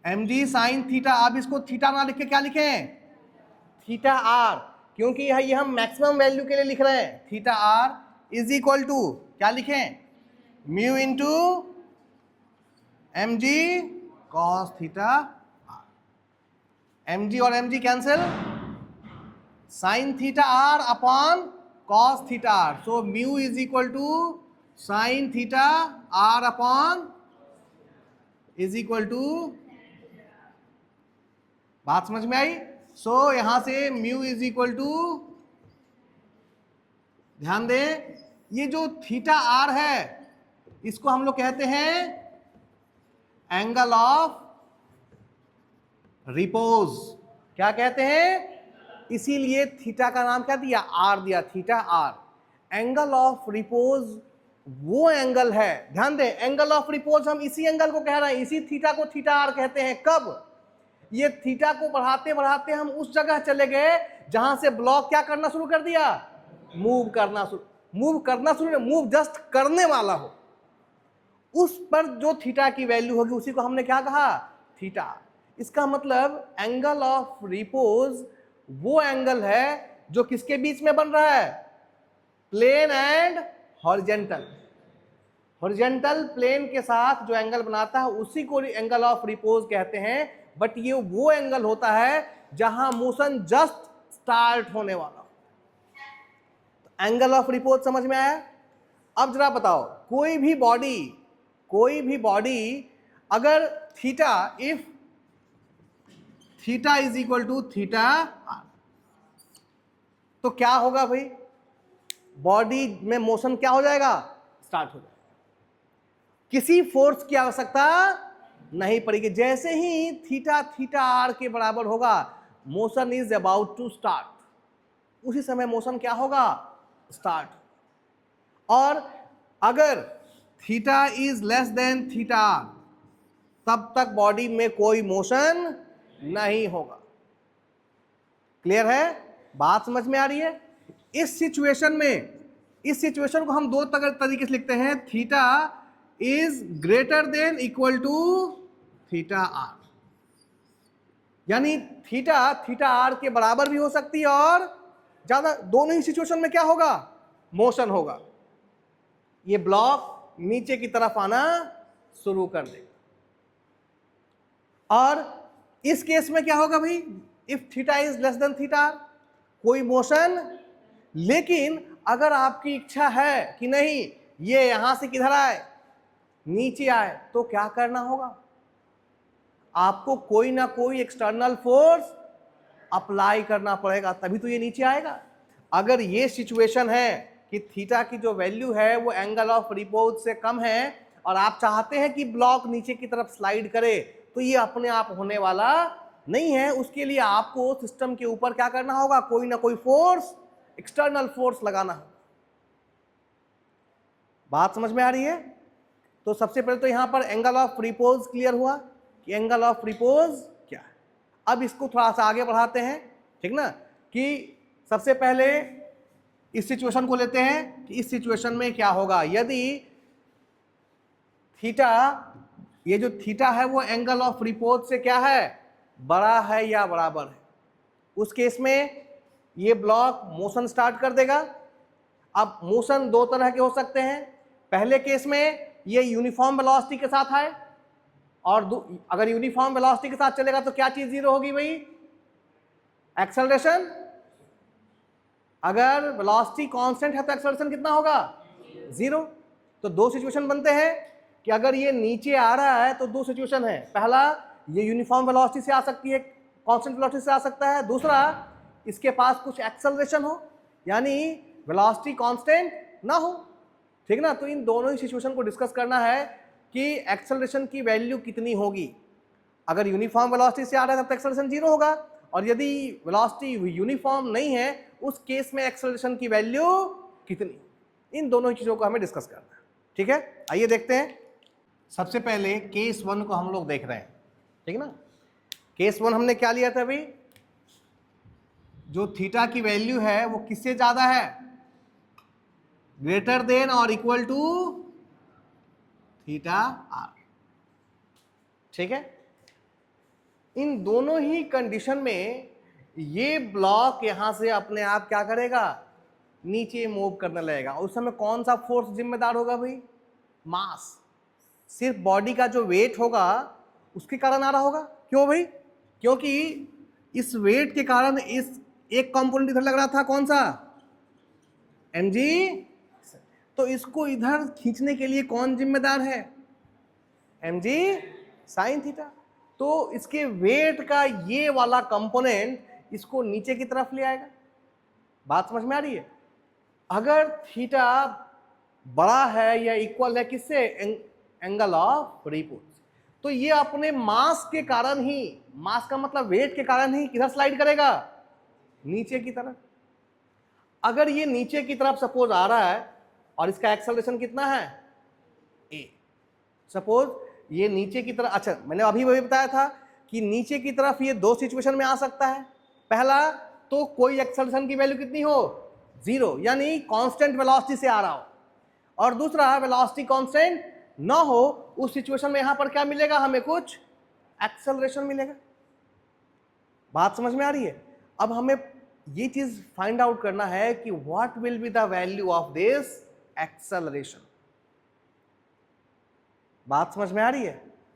mg साइन थीटा। अब इसको थीटा ना लिख के क्या लिखें, थीटा आर, क्योंकि ये हम मैक्सिमम वैल्यू के लिए लिख रहे हैं। Theta R is equal to क्या लिखें, mu into mg cos theta R. mg और mg cancel, sine theta R upon cos theta R. So mu is equal to sine theta R upon is equal to, बात समझ में आई? सो यहां से mu is equal to, ध्यान दें, ये जो थीटा आर है इसको हम लोग कहते हैं एंगल ऑफ रिपोज। क्या कहते हैं? इसीलिए थीटा का नाम क्या दिया, आर दिया, theta R. Angle of repose वो एंगल है, ध्यान दें, एंगल ऑफ रिपोज हम इसी एंगल को कह रहे हैं, इसी थीटा को थीटा आर कहते हैं। कब? ये थीटा को बढ़ाते बढ़ाते हम उस जगह चले गए जहां से ब्लॉक क्या करना शुरू कर दिया, मूव करना शुरू, मूव जस्ट करने वाला हो, उस पर जो थीटा की वैल्यू होगी उसी को हमने क्या कहा, थीटा। इसका मतलब एंगल ऑफ रिपोज वो एंगल है जो किसके बीच में बन रहा है, plane and horizontal. Horizontal plane के साथ जो एंगल बनाता है उसी को एंगल ऑफ रिपोज कहते हैं। बट ये वो एंगल होता है जहां मोशन जस्ट स्टार्ट होने वाला हो। तो एंगल ऑफ रिपोज समझ में आया? अब जरा बताओ, कोई भी बॉडी अगर theta, if theta is equal to theta R, तो क्या होगा भाई, बॉडी में मोशन क्या हो जाएगा, स्टार्ट हो जाएगा, किसी फोर्स की आवश्यकता नहीं पड़ेगी। जैसे ही थीटा थीटा आर के बराबर होगा, motion is about to start, उसी समय मोशन क्या होगा, स्टार्ट। और अगर theta is less than theta R, तब तक बॉडी में कोई मोशन नहीं होगा। क्लियर है? बात समझ में आ रही है? इस सिचुएशन में, इस सिचुएशन को हम दो तरीके से लिखते हैं, theta is greater than equal to theta R, यानी थीटा आर के बराबर भी हो सकती है और ज्यादा। दोनों ही सिचुएशन में क्या होगा? मोशन होगा। ये ब्लॉक नीचे की तरफ आना शुरू कर देगा। और इस केस में क्या होगा भाई? If theta is less than theta R, कोई मोशन। लेकिन अगर आपकी इच्छा है कि नहीं ये यहां से किधर आए, नीचे आए, तो क्या करना होगा? आपको कोई ना कोई एक्सटर्नल फोर्स अप्लाई करना पड़ेगा, तभी तो ये नीचे आएगा। अगर ये सिचुएशन है कि थीटा की जो वैल्यू है वो एंगल ऑफ रिपोज से कम है और आप चाहते हैं कि ब्लॉक नीचे की तरफ स्लाइड करे, तो ये अपने आप होने वाला नहीं है। उसके लिए आपको सिस्टम के ऊपर क्या करना होगा? कोई ना कोई फोर्स, एक्सटर्नल फोर्स लगाना है। बात समझ में आ रही है? तो सबसे पहले तो यहां पर एंगल ऑफ रिपोज क्लियर हुआ कि एंगल ऑफ रिपोज क्या है। अब इसको थोड़ा सा आगे बढ़ाते हैं, ठीक ना, कि सबसे पहले इस सिचुएशन को लेते हैं कि इस सिचुएशन में क्या होगा यदि थीटा, ये जो थीटा है वो एंगल ऑफ रिपोज से क्या है? बड़ा है या बराबर है। उस केस में ये ब्लॉक मोशन स्टार्ट कर देगा। अब मोशन दो तरह के हो सकते हैं। पहले केस में ये यूनिफॉर्म वेलोसिटी के साथ है, और अगर यूनिफॉर्म वेलोसिटी के साथ चलेगा तो क्या चीज जीरो होगी भाई? एक्सेलरेशन। अगर वेलोसिटी कांस्टेंट है तो एक्सेलरेशन कितना होगा? जीरो। तो दो सिचुएशन बनते हैं कि अगर ये नीचे आ रहा है तो दो सिचुएशन है। पहला, ये यूनिफॉर्म वेलोसिटी से आ सकती है, कांस्टेंट वेलोसिटी से आ सकता है। दूसरा, इसके पास कुछ एक्सेलरेशन हो, यानी वेलोसिटी कांस्टेंट ना हो, ठीक ना। तो इन दोनों ही सिचुएशन को डिस्कस करना है कि एक्सेलरेशन की वैल्यू कितनी होगी। अगर यूनिफॉर्म वेलोसिटी से आ रहा है तब एक्सेलरेशन जीरो होगा, और यदि वेलोसिटी यूनिफॉर्म नहीं है उस केस में एक्सेलरेशन की वैल्यू कितनी। इन दोनों चीजों को हमें डिस्कस करना है, ठीक है। आइए देखते हैं। सबसे पहले केस 1 को हम लोग देख रहे हैं, ठीक ना। केस 1 हमने क्या लिया था भाई? जो थीटा की वैल्यू है वो किससे ज्यादा है? ग्रेटर देन और इक्वल टू थीटा आर, ठीक है। इन दोनों ही कंडीशन में ये ब्लॉक यहां से अपने आप क्या करेगा? नीचे मूव करने लगेगा। उस समय कौन सा फोर्स जिम्मेदार होगा भाई? मास। सिर्फ बॉडी का जो वेट होगा उसके कारण आ रहा होगा। क्यों भाई? क्योंकि इस वेट के कारण इस एक कंपोनेंट इधर लग रहा था, कौन सा? mg। तो इसको इधर खींचने के लिए कौन जिम्मेदार है? mg sine theta. तो इसके वेट का ये वाला कंपोनेंट इसको नीचे की तरफ ले आएगा। बात समझ में आ रही है? अगर थीटा बड़ा है या इक्वल है किससे? एंगल ऑफ रिपोज, तो ये अपने मास के कारण ही, मास का मतलब वेट के कारण ही किधर स्लाइड करेगा? नीचे की तरफ। अगर ये नीचे की तरफ सपोज आ रहा है और इसका एक्सेलरेशन कितना है? a। सपोज ये नीचे की तरफ, अच्छा मैंने अभी वही बताया था कि नीचे की तरफ ये दो सिचुएशन में आ सकता है। पहला, तो कोई एक्सेलरेशन की वैल्यू कितनी हो? जीरो, यानी कांस्टेंट वेलोसिटी से आ रहा हो। और दूसरा, वेलोसिटी कांस्टेंट ना हो, उस सिचुएशन में यहां पर क्या मिलेगा? हमें कुछ एक्सेलरेशन मिलेगा। बात समझ में आ रही है? अब हमें ये चीज फाइंड आउट करना है कि what will be the value of this acceleration. बात समझ में आ रही है?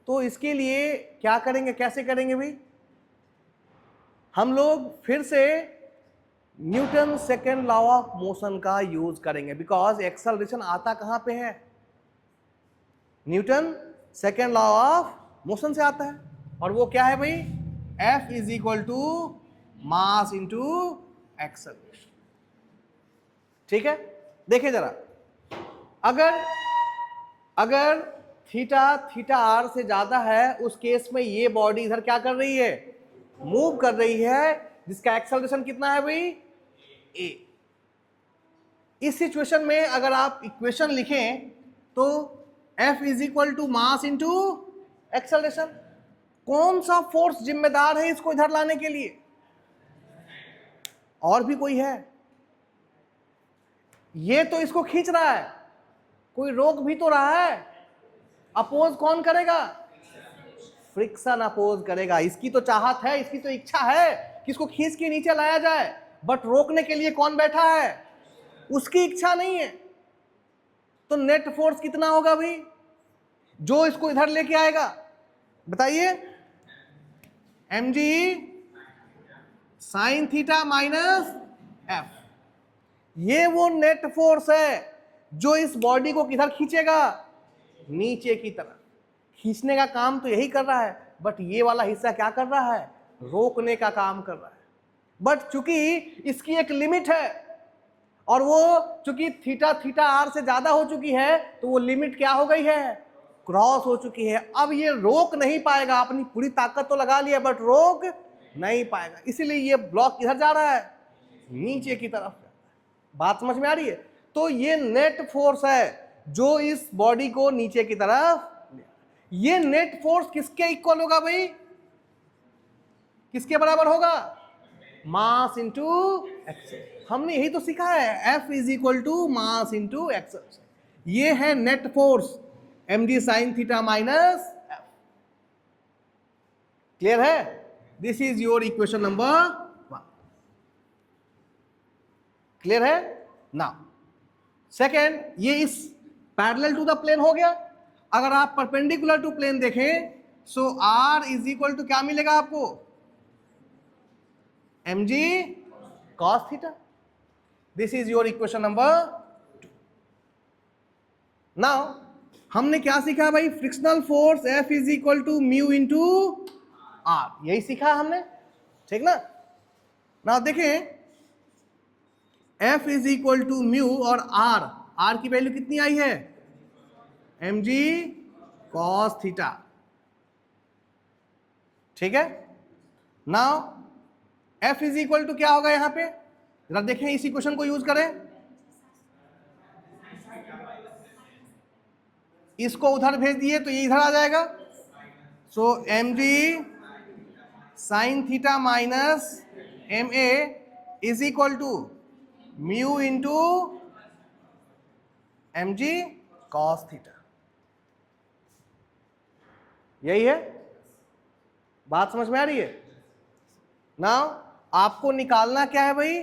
तो इसके लिए क्या करेंगे, कैसे करेंगे भाई? हम लोग फिर से Newton second law of motion का यूज करेंगे, बिकॉज एक्सेलरेशन आता कहां पे है? Newton second law of motion से आता है, और वो क्या है भाई? F is equal to mass into acceleration, ठीक है। देखिए जरा, अगर थीटा आर से ज्यादा है, उस केस में ये बॉडी इधर क्या कर रही है? मूव कर रही है, जिसका एक्सेलरेशन कितना है भाई? a। इस सिचुएशन में अगर आप इक्वेशन लिखें तो F is equal to mass into acceleration. कौन सा फोर्स जिम्मेदार है इसको इधर लाने के लिए? और भी कोई है? ये तो इसको खींच रहा है, कोई रोक भी तो रहा है। अपोज कौन करेगा? फ्रिक्शन अपोज करेगा। इसकी तो चाहत है, इसकी तो इच्छा है कि इसको खींच के नीचे लाया जाए, बट रोकने के लिए कौन बैठा है? उसकी इच्छा नहीं है। तो नेट फोर्स कितना होगा भाई जो इसको इधर लेके आएगा? बताइए। M G sine theta minus F, ये वो नेट फोर्स है जो इस बॉडी को किधर खींचेगा? नीचे की तरफ। खींचने का काम तो यही कर रहा है, बट ये वाला हिस्सा क्या कर रहा है? रोकने का काम कर रहा है। बट चूंकि इसकी एक लिमिट है, और वो चूंकि थीटा थीटा आर से ज्यादा हो चुकी है, तो वो लिमिट क्या हो गई है? क्रॉस हो चुकी है। अब ये रोक नहीं पाएगा, अपनी पूरी ताकत तो लगा लिया बट रोक नहीं पाएगा, इसीलिए ये ब्लॉक किधर जा रहा है? नीचे की तरफ। बात समझ में आ रही है? तो ये नेट फोर्स है जो इस बॉडी को नीचे की तरफ। ये नेट फोर्स किसके इक्वल होगा भाई? किसके बराबर होगा? Mass into acceleration. हमने यही तो सीखा है, F is equal to mass into acceleration. ये है net force mg sine theta minus F. Clear है? This is your equation number 1। Clear है? नाउ सेकेंड, ये इस पैरेलल टू द प्लेन हो गया। अगर आप परपेंडिकुलर टू प्लेन देखें, सो R इज इक्वल टू क्या मिलेगा आपको? mg cos theta. This is your equation number 2. Now हमने क्या सीखा भाई? Frictional force F is equal to mu into R, यही सीखा हमने, ठीक ना? ना देखें, F is equal to mu और R की वैल्यू कितनी आई है? mg cos थीटा, ठीक है? Now F is equal to क्या होगा यहां पे? जरा देखें, इस इक्वेशन को यूज करें। इसको उधर भेज दिए तो ये इधर आ जाएगा। So mg sine theta minus ma is equal to mu into mg cos theta. यही है बात, समझ में आ रही है? नाउ आपको निकालना क्या है भाई?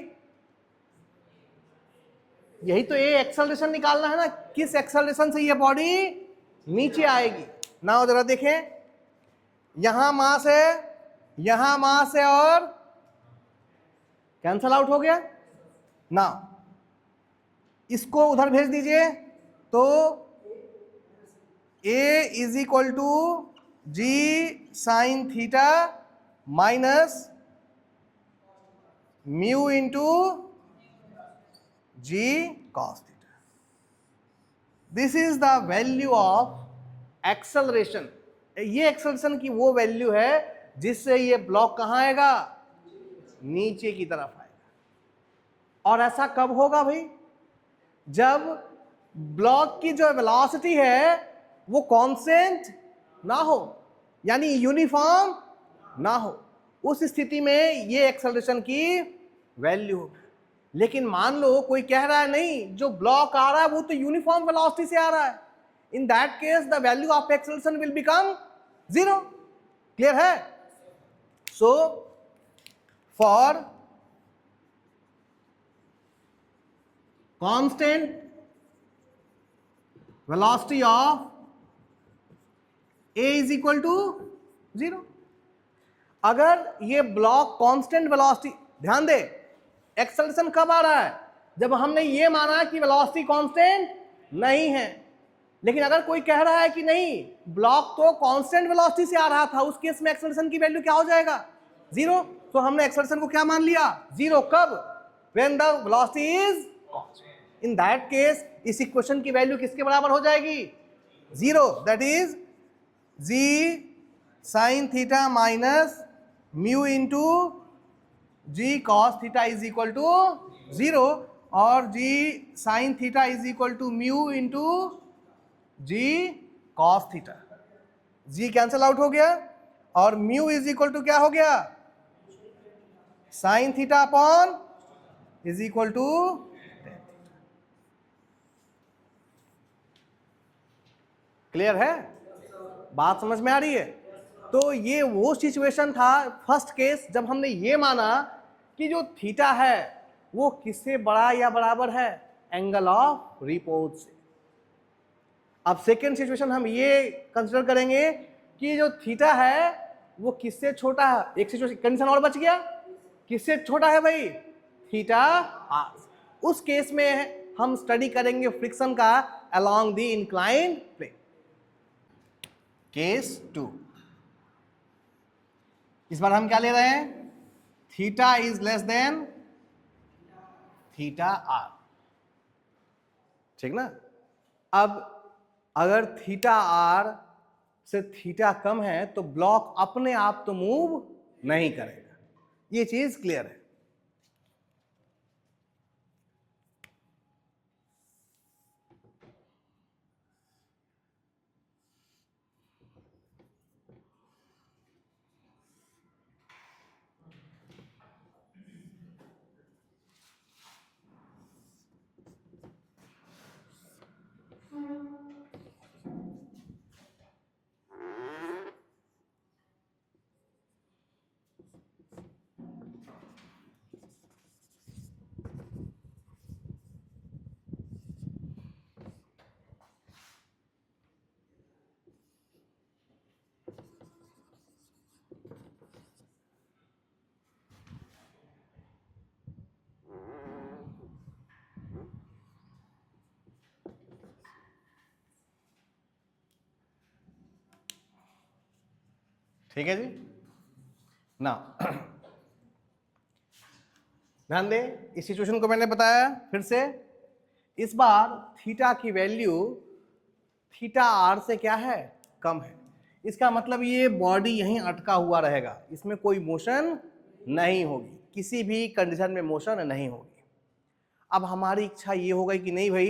यही तो ये एक्सेलरेशन निकालना है ना, किस एक्सेलरेशन से ये बॉडी नीचे आएगी। नाउ जरा देखें, यहां मास है, यहां मास है, और कैंसल आउट हो गया। नाउ इसको उधर भेज दीजिए, तो A is equal to G sine theta minus mu into G cos theta. This is the value of acceleration. ये एक्सेलरेशन की वो वैल्यू है जिससे ये ब्लॉक कहां आएगा? नीचे की तरफ आएगा। और ऐसा कब होगा भाई? जब ब्लॉक की जो वेलोसिटी है वो कांस्टेंट ना हो, यानी यूनिफॉर्म ना हो, उस स्थिति में ये एक्सेलरेशन की वैल्यू होगी। लेकिन मान लो कोई कह रहा है नहीं, जो ब्लॉक आ रहा है वो तो यूनिफॉर्म वेलोसिटी से आ रहा है, in that case the value of acceleration will become 0। Clear है? So for constant velocity of A is equal to 0, अगर ये ब्लॉक कांस्टेंट वेलोसिटी, ध्यान दे, एक्सेलरेशन कब आ रहा है? जब हमने ये माना कि वेलोसिटी कांस्टेंट नहीं है। लेकिन अगर कोई कह रहा है कि नहीं, ब्लॉक तो कांस्टेंट वेलोसिटी से आ रहा था, उस केस में एक्सेलरेशन की वैल्यू क्या हो जाएगा? 0। तो हमने एक्सेलरेशन को क्या मान लिया? 0। कब? When the velocity is constant. In that case इस इक्वेशन की वैल्यू किसके बराबर हो जाएगी? 0। That is G sine theta minus mu into G cos theta is equal to 0, और G sine theta is equal to mu into G cos theta. G cancel out हो गया, और म्यू इज इक्वल टू क्या हो गया? Sine theta upon is equal to clear है, बात समझ में आ रही है। तो ये वो सिचुएशन था, फर्स्ट केस, जब हमने ये माना कि जो थीटा है वो किससे बड़ा या बराबर है, एंगल ऑफ रिपोज से। अब सेकेंड सिचुएशन हम ये कंसिडर करेंगे कि जो थीटा है वो किससे छोटा है। एक सिचुएशन कंडीशन और बच गया, किससे छोटा है भाई, थीटा आर। उस केस में हम स्टडी करेंगे फ्रिक्शन का along the inclined plane. Case 2, इस बार हम क्या ले रहे हैं, theta is less than theta R, ठीक ना। अब अगर थीटा आर से थीटा कम है तो ब्लॉक अपने आप तो मूव नहीं करेगा, ये चीज क्लियर है। ठीक है जी ना। ध्यान दें, इस सिचुएशन को मैंने बताया फिर से। इस बार थीटा की वैल्यू थीटा आर से क्या है, कम है। इसका मतलब ये बॉडी यहीं अटका हुआ रहेगा, इसमें कोई मोशन नहीं होगी, किसी भी कंडीशन में मोशन नहीं होगी। अब हमारी इच्छा ये हो गई कि नहीं भाई,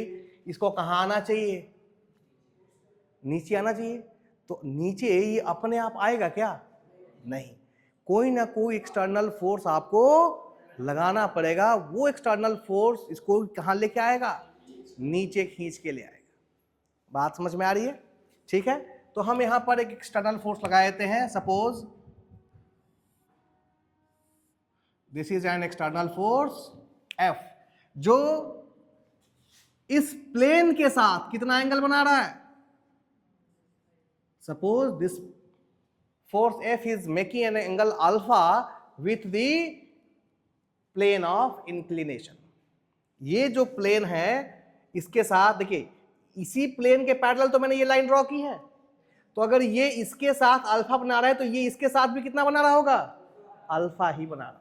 इसको कहाँ आना चाहिए, नीचे आना चाहिए। तो नीचे ये अपने आप आएगा क्या, नहीं, कोई ना कोई एक्सटर्नल फोर्स आपको लगाना पड़ेगा। वो एक्सटर्नल फोर्स इसको कहाँ लेके आएगा, नीचे खींच के ले आएगा। बात समझ में आ रही है, ठीक है। तो हम यहां पर एक एक्सटर्नल फोर्स लगा देते हैं। Suppose this is an external force F, जो इस प्लेन के साथ कितना एंगल बना रहा है। Suppose this force F is making an angle alpha with the plane of inclination। ये जो प्लेन है इसके साथ, देखिए इसी प्लेन के पैरेलल तो मैंने ये लाइन ड्रॉ की है, तो अगर ये इसके साथ अल्फा बना रहा है तो ये इसके साथ भी कितना बना रहा होगा, अल्फा ही बना रहा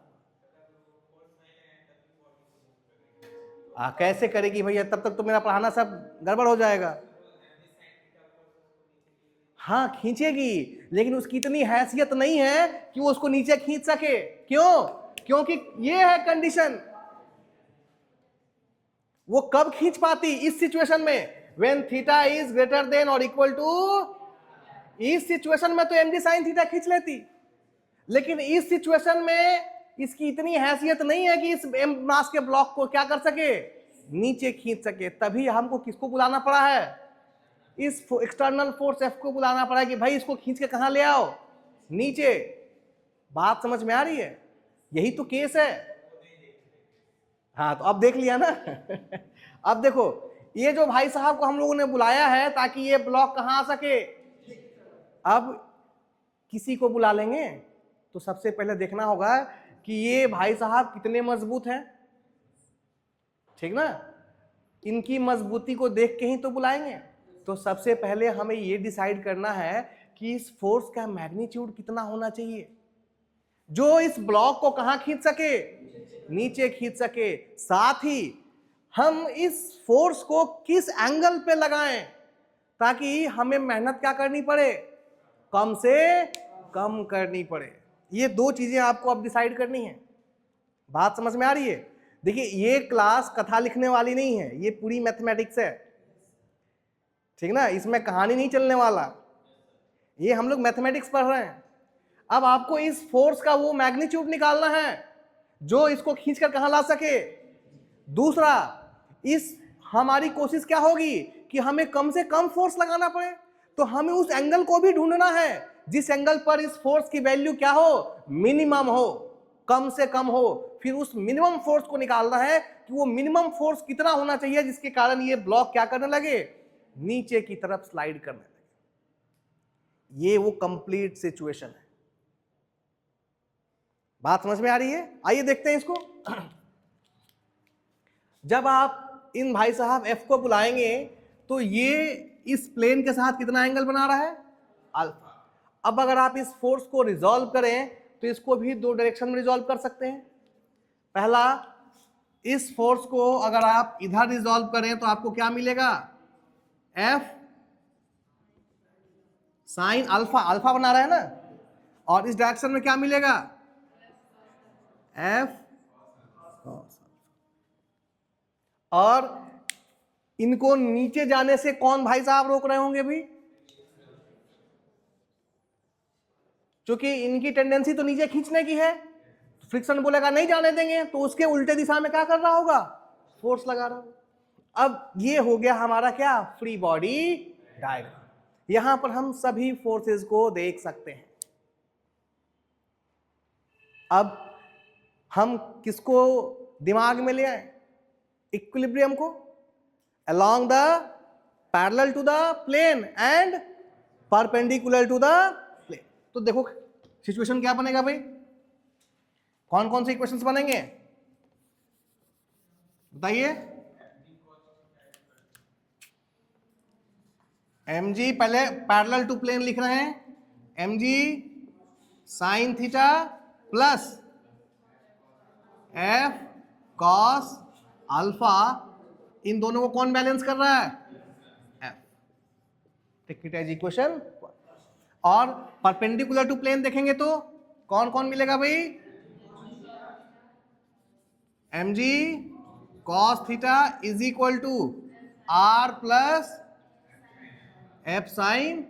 होगा। कैसे करेगी भैया, तब तक तो मेरा पढ़ाना सब गड़बड़ हो जाएगा। हाँ खींचेगी, लेकिन उसकी इतनी हैसियत नहीं है कि वो उसको नीचे खींच सके। क्यों, क्योंकि ये है कंडीशन। वो कब खींच पाती, इस सिचुएशन में, when theta is greater then और इक्वल टू। इस सिचुएशन में तो mg sin थीटा खींच लेती, लेकिन इस सिचुएशन में इसकी इतनी हैसियत नहीं है कि इस मास के ब्लॉक को क्या कर सके, नीचे खींच सके। तभी हमको किसको बुलाना पड़ा है, इस एक्सटर्नल फोर्स F को बुलाना पड़ा कि भाई इसको खींच के कहां ले आओ, नीचे। बात समझ में आ रही है, यही तो केस है। हाँ तो अब देख लिया ना। अब देखो, ये जो भाई साहब को हम लोगों ने बुलाया है ताकि ये ब्लॉक कहां आ सके। अब किसी को बुला लेंगे तो सबसे पहले देखना होगा कि ये भाई साहब कितने मजबूत हैं, ठीक ना। इनकी मजबूती को देख के ही तो बुलाएंगे। तो सबसे पहले हमें ये डिसाइड करना है कि इस फोर्स का मैग्नीट्यूड कितना होना चाहिए जो इस ब्लॉक को कहां खींच सके, नीचे खींच सके। साथ ही हम इस फोर्स को किस एंगल पे लगाएं ताकि हमें मेहनत क्या करनी पड़े, कम से कम करनी पड़े। ये दो चीजें आपको अब डिसाइड करनी है। बात समझ में आ रही है। देखिए ये क्लास कथा लिखने वाली नहीं है, ये पूरी मैथमेटिक्स है, ठीक ना। इसमें कहानी नहीं चलने वाला, ये हम लोग मैथमेटिक्स पढ़ रहे हैं। अब आपको इस फोर्स का वो मैग्नीट्यूड निकालना है जो इसको खींचकर कहां ला सके, दूसरा, इस हमारी कोशिश क्या होगी कि हमें कम से कम फोर्स लगाना पड़े, तो हमें उस एंगल को भी ढूंढना है जिस एंगल पर इस फोर्स की वैल्यू क्या हो, मिनिमम हो, कम से कम हो। फिर उस मिनिमम फोर्स को निकालना है कि वो मिनिमम फोर्स कितना होना चाहिए जिसके कारण ये ब्लॉक क्या करने लगे, नीचे की तरफ स्लाइड करने लगे। ये वो कंप्लीट सिचुएशन है। बात समझ में आ रही है? आइए देखते हैं इसको। जब आप इन भाई साहब एफ को बुलाएंगे तो ये इस प्लेन के साथ कितना एंगल बना रहा है, अल्फा। अब अगर आप इस फोर्स को रिजॉल्व करें तो इसको भी दो डायरेक्शन में रिजॉल्व कर सकते हैं। पहला, इस फोर्स को अगर आप इधर रिजॉल्व करें तो आपको क्या मिलेगा, एफ साइन अल्फा, अल्फा बना रहा है ना, और इस डायरेक्शन में क्या मिलेगा, एफ। और इनको नीचे जाने से कौन भाई साहब रोक रहे होंगे भी, क्योंकि इनकी टेंडेंसी तो नीचे खींचने की है, तो फ्रिक्शन बोलेगा नहीं जाने देंगे, तो उसके उल्टे दिशा में क्या कर रहा होगा, फोर्स लगा रहा होगा। अब ये हो गया हमारा क्या, फ्री बॉडी डायग्राम। यहां पर हम सभी फोर्सेस को देख सकते हैं। अब हम किसको दिमाग में ले आए, इक्विलिब्रियम को, along the parallel to the plane and perpendicular to the plane। तो देखो सिचुएशन क्या बनेगा भाई, कौन कौन से इक्वेशंस बनेंगे बताइए। mg, पहले पैरेलल टू प्लेन लिख रहे हैं, mg sine theta plus f cos alpha, इन दोनों को कौन बैलेंस कर रहा है, f। Take it as equation. और परपेंडिकुलर टू प्लेन देखेंगे तो कौन कौन मिलेगा भाई, mg cos theta is equal to r plus f sine.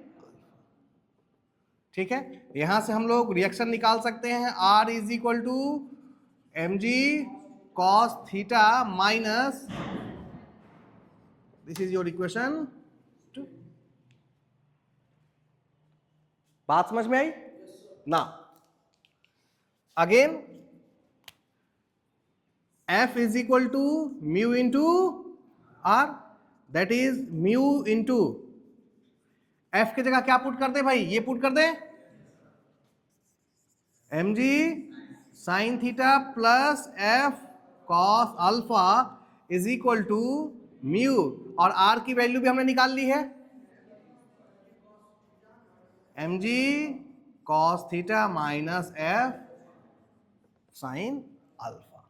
ठीक है, यहां से हम लोग रिएक्शन निकाल सकते हैं, r is equal to mg cos theta minus, this is your equation 2। बात समझ में आई ना। Again f is equal to mu into r, that is mu into f की जगह क्या पुट कर दे भाई, ये पुट कर दे, mg sine theta plus f cos alpha is equal to mu, और r की वैल्यू भी हमने निकाल ली है, mg cos theta minus f sine alpha.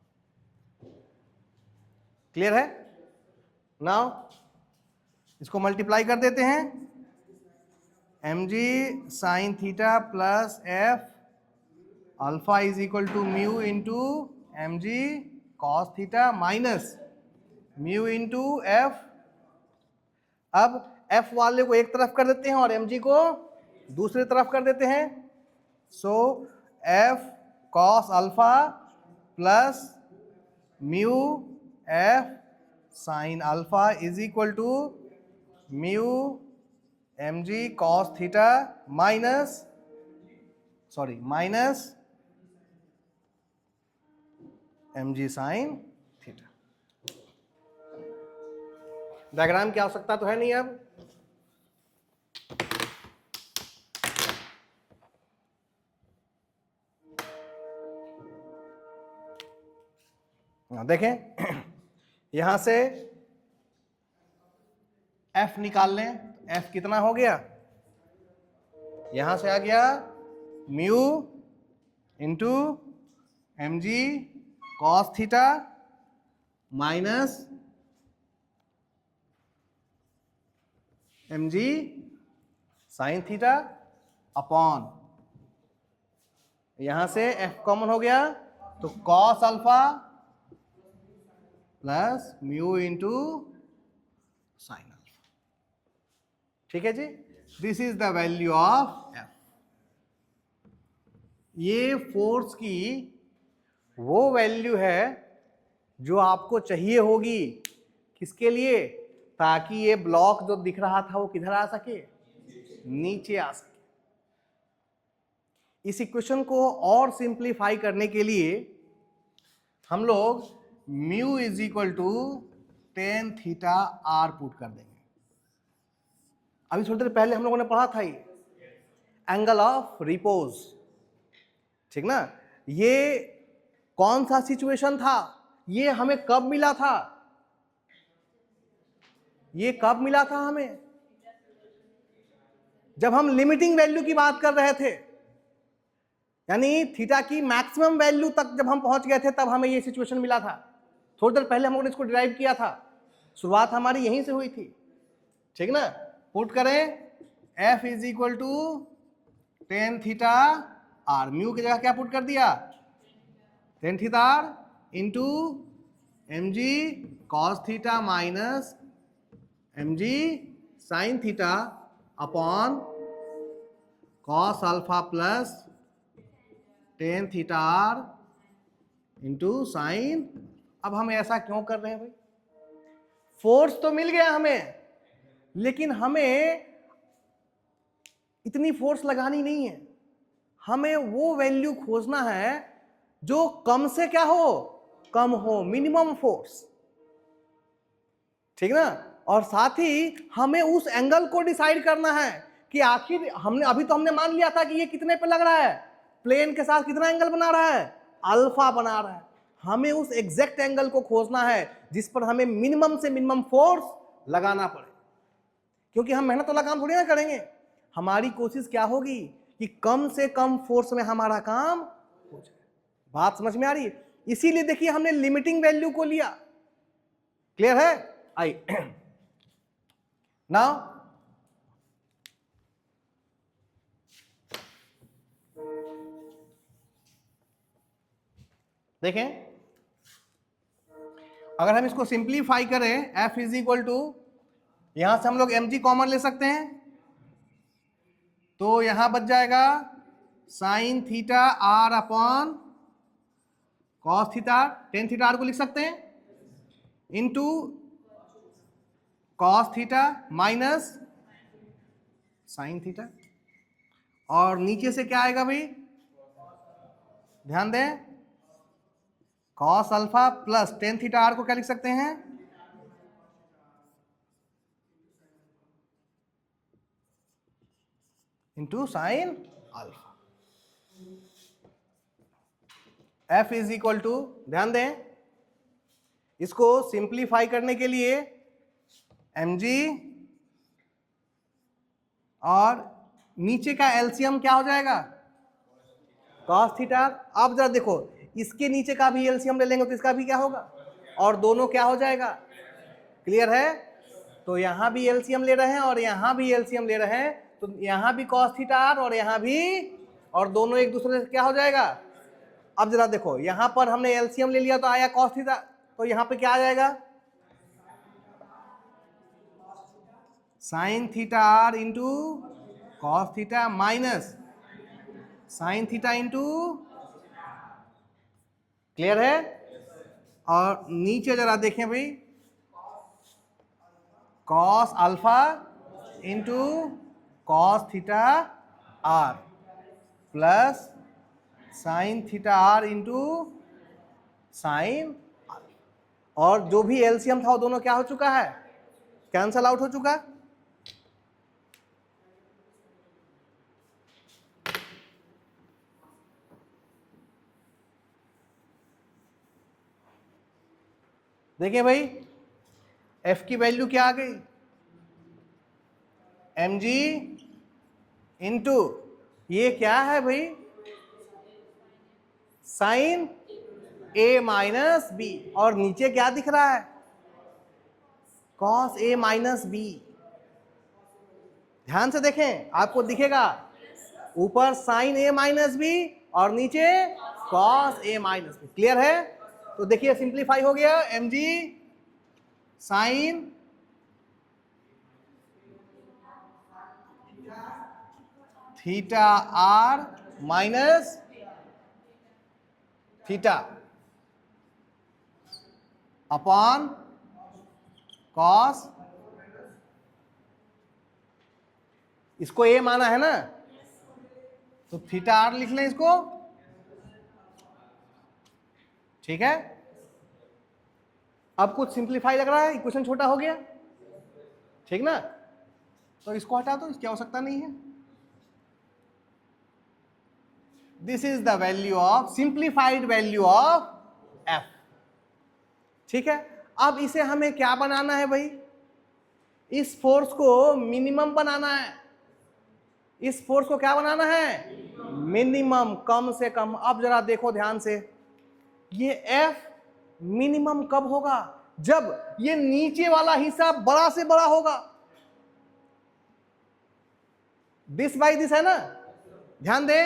Clear है? नाउ इसको मल्टीप्लाई कर देते हैं, mg sine theta plus f alpha is equal to mu into mg cos theta minus mu into f। अब f वाले को एक तरफ कर देते हैं और mg को दूसरी तरफ कर देते हैं, so f cos alpha plus mu f sine alpha is equal to mu mg cos theta minus mg sine theta. Diagram की आवश्यकता तो है नहीं अब। देखें यहां से f निकाल लें, f कितना हो गया, यहां से आ गया mu into mg cos theta minus mg sine theta upon, यहां से f कॉमन हो गया तो cos alpha plus mu into sine alpha. ठीक है जी, this is the value of f। ये फोर्स की वो वैल्यू है जो आपको चाहिए होगी, किसके लिए? ताकि ये ब्लॉक जो दिख रहा था वो किधर आ सके, नीचे आ सके। इस इक्वेशन को और सिंप्लीफाई करने के लिए हम लोग mu is equal to tan theta R put कर देंगे। अभी थोड़ी देर पहले हम लोगों ने पढ़ा था ये एंगल ऑफ रिपोज, ठीक ना। ये कौन सा सिचुएशन था, ये हमें कब मिला था, ये कब मिला था हमें? जब हम लिमिटिंग वैल्यू की बात कर रहे थे, यानी थीटा की मैक्सिमम वैल्यू तक जब हम पहुंच गए थे तब हमें ये सिचुएशन मिला था। थोड़ी देर पहले हम लोगों ने इसको डिराइव किया था, शुरुआत हमारी यहीं से हुई थी, ठीक ना। पुट करें f is equal to tan theta R, mu की जगह क्या पुट कर दिया, tan theta R into M G cos theta minus M G sine theta upon cos alpha plus tan theta R into sine. अब हम ऐसा क्यों कर रहे हैं भाई? फोर्स तो मिल गया हमें, लेकिन हमें इतनी फोर्स लगानी नहीं है, हमें वो वैल्यू खोजना है जो कम से क्या हो, कम हो, मिनिमम फोर्स, ठीक ना। और साथ ही हमें उस एंगल को डिसाइड करना है कि आखिर हमने अभी तो हमने मान लिया था कि ये कितने पे लग रहा है, प्लेन के साथ कितना एंगल बना रहा है, अल्फा बना रहा है। हमें उस एग्जैक्ट एंगल को खोजना है जिस पर हमें मिनिमम से मिनिमम फोर्स लगाना पड़े, क्योंकि हम मेहनत वाला काम थोड़ी ना करेंगे। हमारी कोशिश क्या होगी कि कम से कम फोर्स में हमारा काम हो जाए। बात समझ में आ रही है? इसीलिए देखिए हमने लिमिटिंग वैल्यू को लिया। क्लियर है? आई नाउ देखें, अगर हम इसको सिंप्लीफाई करें, f इज इक्वल टू, यहां से हम लोग mg कॉमन ले सकते हैं, तो यहां बच जाएगा sine theta R upon cos theta, tan theta R को लिख सकते हैं, into cos theta minus sine theta, और नीचे से क्या आएगा भाई, ध्यान दें, cos alpha plus tan theta R को क्या लिख सकते हैं, into sine alpha. f is equal to, ध्यान दें, इसको सिंप्लीफाई करने के लिए mg और नीचे का एलसीएम क्या हो जाएगा, कॉस थीटा। अब जरा देखो, इसके नीचे का भी एलसीएम ले लेंगे तो इसका भी क्या होगा, और दोनों क्या हो जाएगा, क्लियर है। तो यहां भी एलसीएम ले रहे हैं और यहां भी एलसीएम ले रहे हैं, तो यहां भी कॉस थीटा आर और यहां भी, और दोनों एक दूसरे से क्या हो जाएगा। अब जरा देखो, यहां पर हमने एलसीएम ले लिया तो आया कॉस थीटा, तो यहां पे क्या आ जाएगा, sine theta R into cos theta minus sine theta into, clear है। और नीचे जरा देखें भाई, cos alpha into cos theta R plus sine theta R into sine, और जो भी एलसीएम था वो दोनों क्या हो चुका है, कैंसल आउट हो चुका है। देखिए भाई, f की वैल्यू क्या आ गई, mg इंटू, ये क्या है भाई, साइन a माइनस बी, और नीचे क्या दिख रहा है, कॉस a माइनस बी। ध्यान से देखें, आपको दिखेगा ऊपर साइन a माइनस बी और नीचे cos a minus B. Clear है? तो देखिए सिंप्लीफाई हो गया, mg sine theta R minus theta, upon cos, इसको ए माना है ना, तो थीटा आर लिख लें इसको, ठीक है। अब कुछ सिंप्लीफाई लग रहा है, इक्वेशन छोटा हो गया, ठीक ना, तो इसको हटा दो, इसकी आवश्यकता नहीं है। This is the value of simplified value of F, ठीक है। अब इसे हमें क्या बनाना है भाई, इस फोर्स को मिनिमम बनाना है, इस फोर्स को क्या बनाना है, मिनिमम, कम से कम। अब जरा देखो ध्यान से, ये एफ मिनिमम कब होगा, जब ये नीचे वाला हिस्सा बड़ा से बड़ा होगा, दिस बाई दिस है ना, ध्यान दे,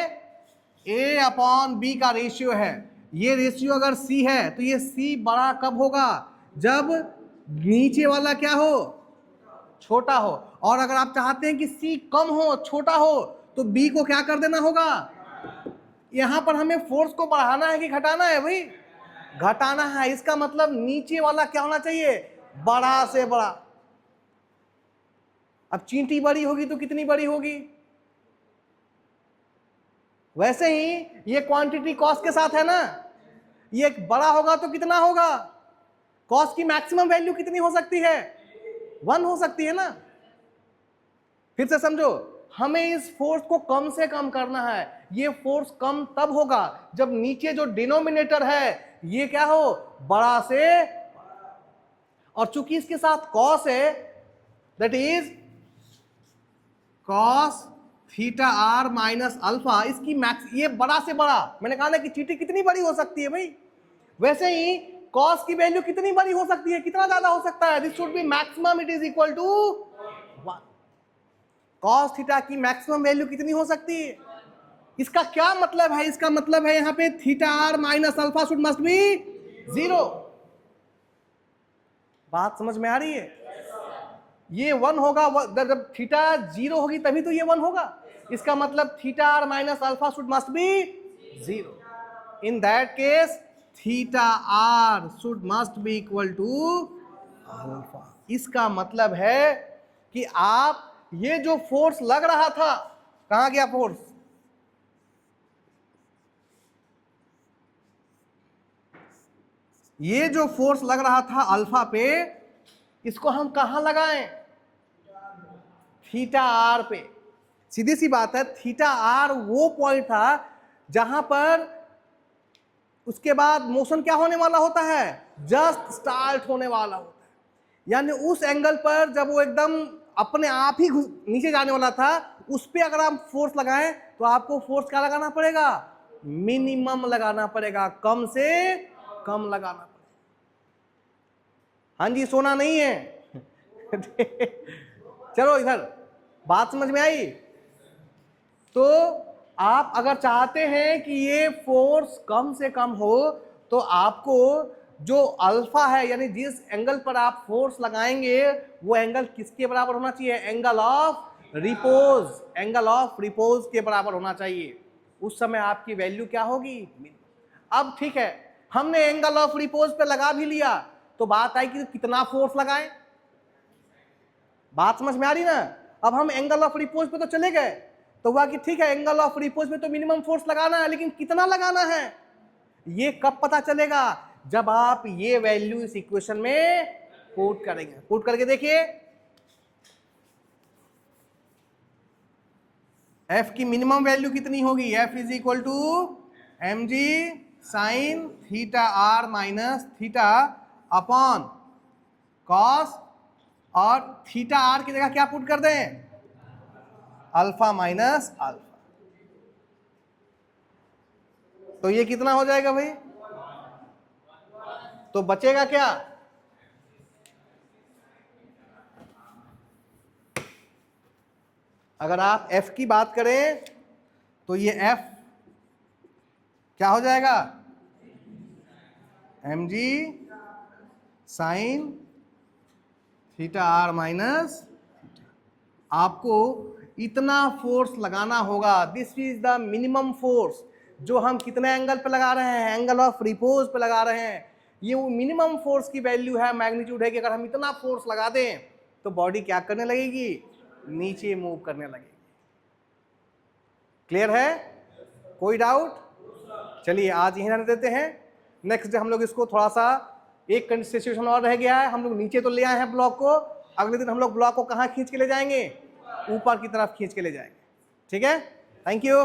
ए अपॉन बी का रेशियो है, ये रेशियो अगर सी है तो ये सी बड़ा कब होगा, जब नीचे वाला क्या हो, छोटा हो। और अगर आप चाहते हैं कि सी कम हो, छोटा हो, तो बी को क्या कर देना होगा, यहां पर हमें फोर्स को बढ़ाना है कि घटाना है भाई, घटाना है। इसका मतलब नीचे वाला क्या होना चाहिए, बड़ा से बड़ा। अब चींटी बड़ी होगी तो कितनी बड़ी होगी, वैसे ही ये क्वांटिटी कॉस के साथ है ना, ये बड़ा होगा तो कितना होगा, कॉस की मैक्सिमम वैल्यू कितनी हो सकती है, 1 हो सकती है ना। फिर से समझो, हमें इस फोर्स को कम से कम करना है। ये फोर्स कम तब होगा जब नीचे जो डिनोमिनेटर है ये क्या हो, बड़ा से, और चूंकि इसके साथ कॉस है, that is cos theta R minus alpha, इसकी मैक्स, ये बड़ा से बड़ा, मैंने कहा ना कि चीटी कितनी बड़ी हो सकती है भाई, वैसे ही कॉस की वैल्यू कितनी बड़ी हो सकती है, कितना ज्यादा हो सकता है, this should be maximum, it is equal to 1। Cos theta की मैक्सिमम वैल्यू कितनी हो सकती है, इसका क्या मतलब है, इसका मतलब है यहां पे theta R minus alpha should must be 0। बात समझ में आ रही है, ये 1 होगा, जब थीटा 0 होगी तभी तो ये 1 होगा, इसका मतलब theta R minus alpha should must be 0। In that case theta R should must be equal to alpha. इसका मतलब है कि आप ये जो फोर्स लग रहा था, कहां गया फोर्स, ये जो फोर्स लग रहा था अल्फा पे, इसको हम कहां लगाएं, थीटा आर पे। सीधी सी बात है, थीटा आर वो पॉइंट था जहां पर उसके बाद मोशन क्या होने वाला होता है, जस्ट स्टार्ट होने वाला होता है। यानी उस एंगल पर जब वो एकदम अपने आप ही नीचे जाने वाला था, उस पे अगर आप फोर्स लगाएं तो आपको फोर्स क्या लगाना पड़ेगा, मिनिमम लगाना पड़ेगा, कम से कम लगाना पड़ेगा। हाँ जी, सोना नहीं है चलो इधर, बात समझ में आई। तो आप अगर चाहते हैं कि ये फोर्स कम से कम हो, तो आपको जो अल्फा है, यानी जिस एंगल पर आप फोर्स लगाएंगे वो एंगल किसके बराबर होना चाहिए, angle of repose, angle of repose के बराबर होना चाहिए। उस समय आपकी वैल्यू क्या होगी। अब ठीक है, हमने एंगल ऑफ रिपोज पे लगा भी लिया, तो बात आई कि कितना फोर्स लगाएं। बात समझ में आ रही ना। अब हम एंगल ऑफ रिपोज पे तो चले गए, तो हुआ कि ठीक है एंगल ऑफ रिपोज पे तो मिनिमम फोर्स लगाना है, लेकिन कितना लगाना है ये कब पता चलेगा, जब आप ये वैल्यू इस इक्वेशन में पुट करेंगे। पुट करके देखिए, एफ की मिनिमम वैल्यू कितनी होगी, F is equal to M G sine theta R minus theta upon cos, और थीटा आर की जगह क्या पुट कर दें, अल्फा माइनस अल्फा। तो ये कितना हो जाएगा भाई, तो बचेगा क्या, अगर आप f की बात करें तो ये f क्या हो जाएगा, M G sine theta R minus, आपको इतना फोर्स लगाना होगा, this is the minimum force जो हम कितने एंगल पे लगा रहे हैं, एंगल ऑफ रिपोज पे लगा रहे हैं। ये वो मिनिमम फोर्स की वैल्यू है, मैग्नीट्यूड है कि अगर हम इतना फोर्स लगा दें तो बॉडी क्या करने लगेगी, नीचे मूव करने लगेगी। क्लियर है? कोई डाउट? चलिए आज यहीं रहने देते हैं। नेक्स्ट डे हम लोग इसको थोड़ा सा, एक सिचुएशन और रह गया है, हम लोग नीचे तो ले आए हैं ब्लॉक को, अगले दिन हम लोग ब्लॉक को कहाँ खींच के ले जाएंगे, ऊपर की तरफ खींच के ले जाएंगे। ठीक है, थैंक यू।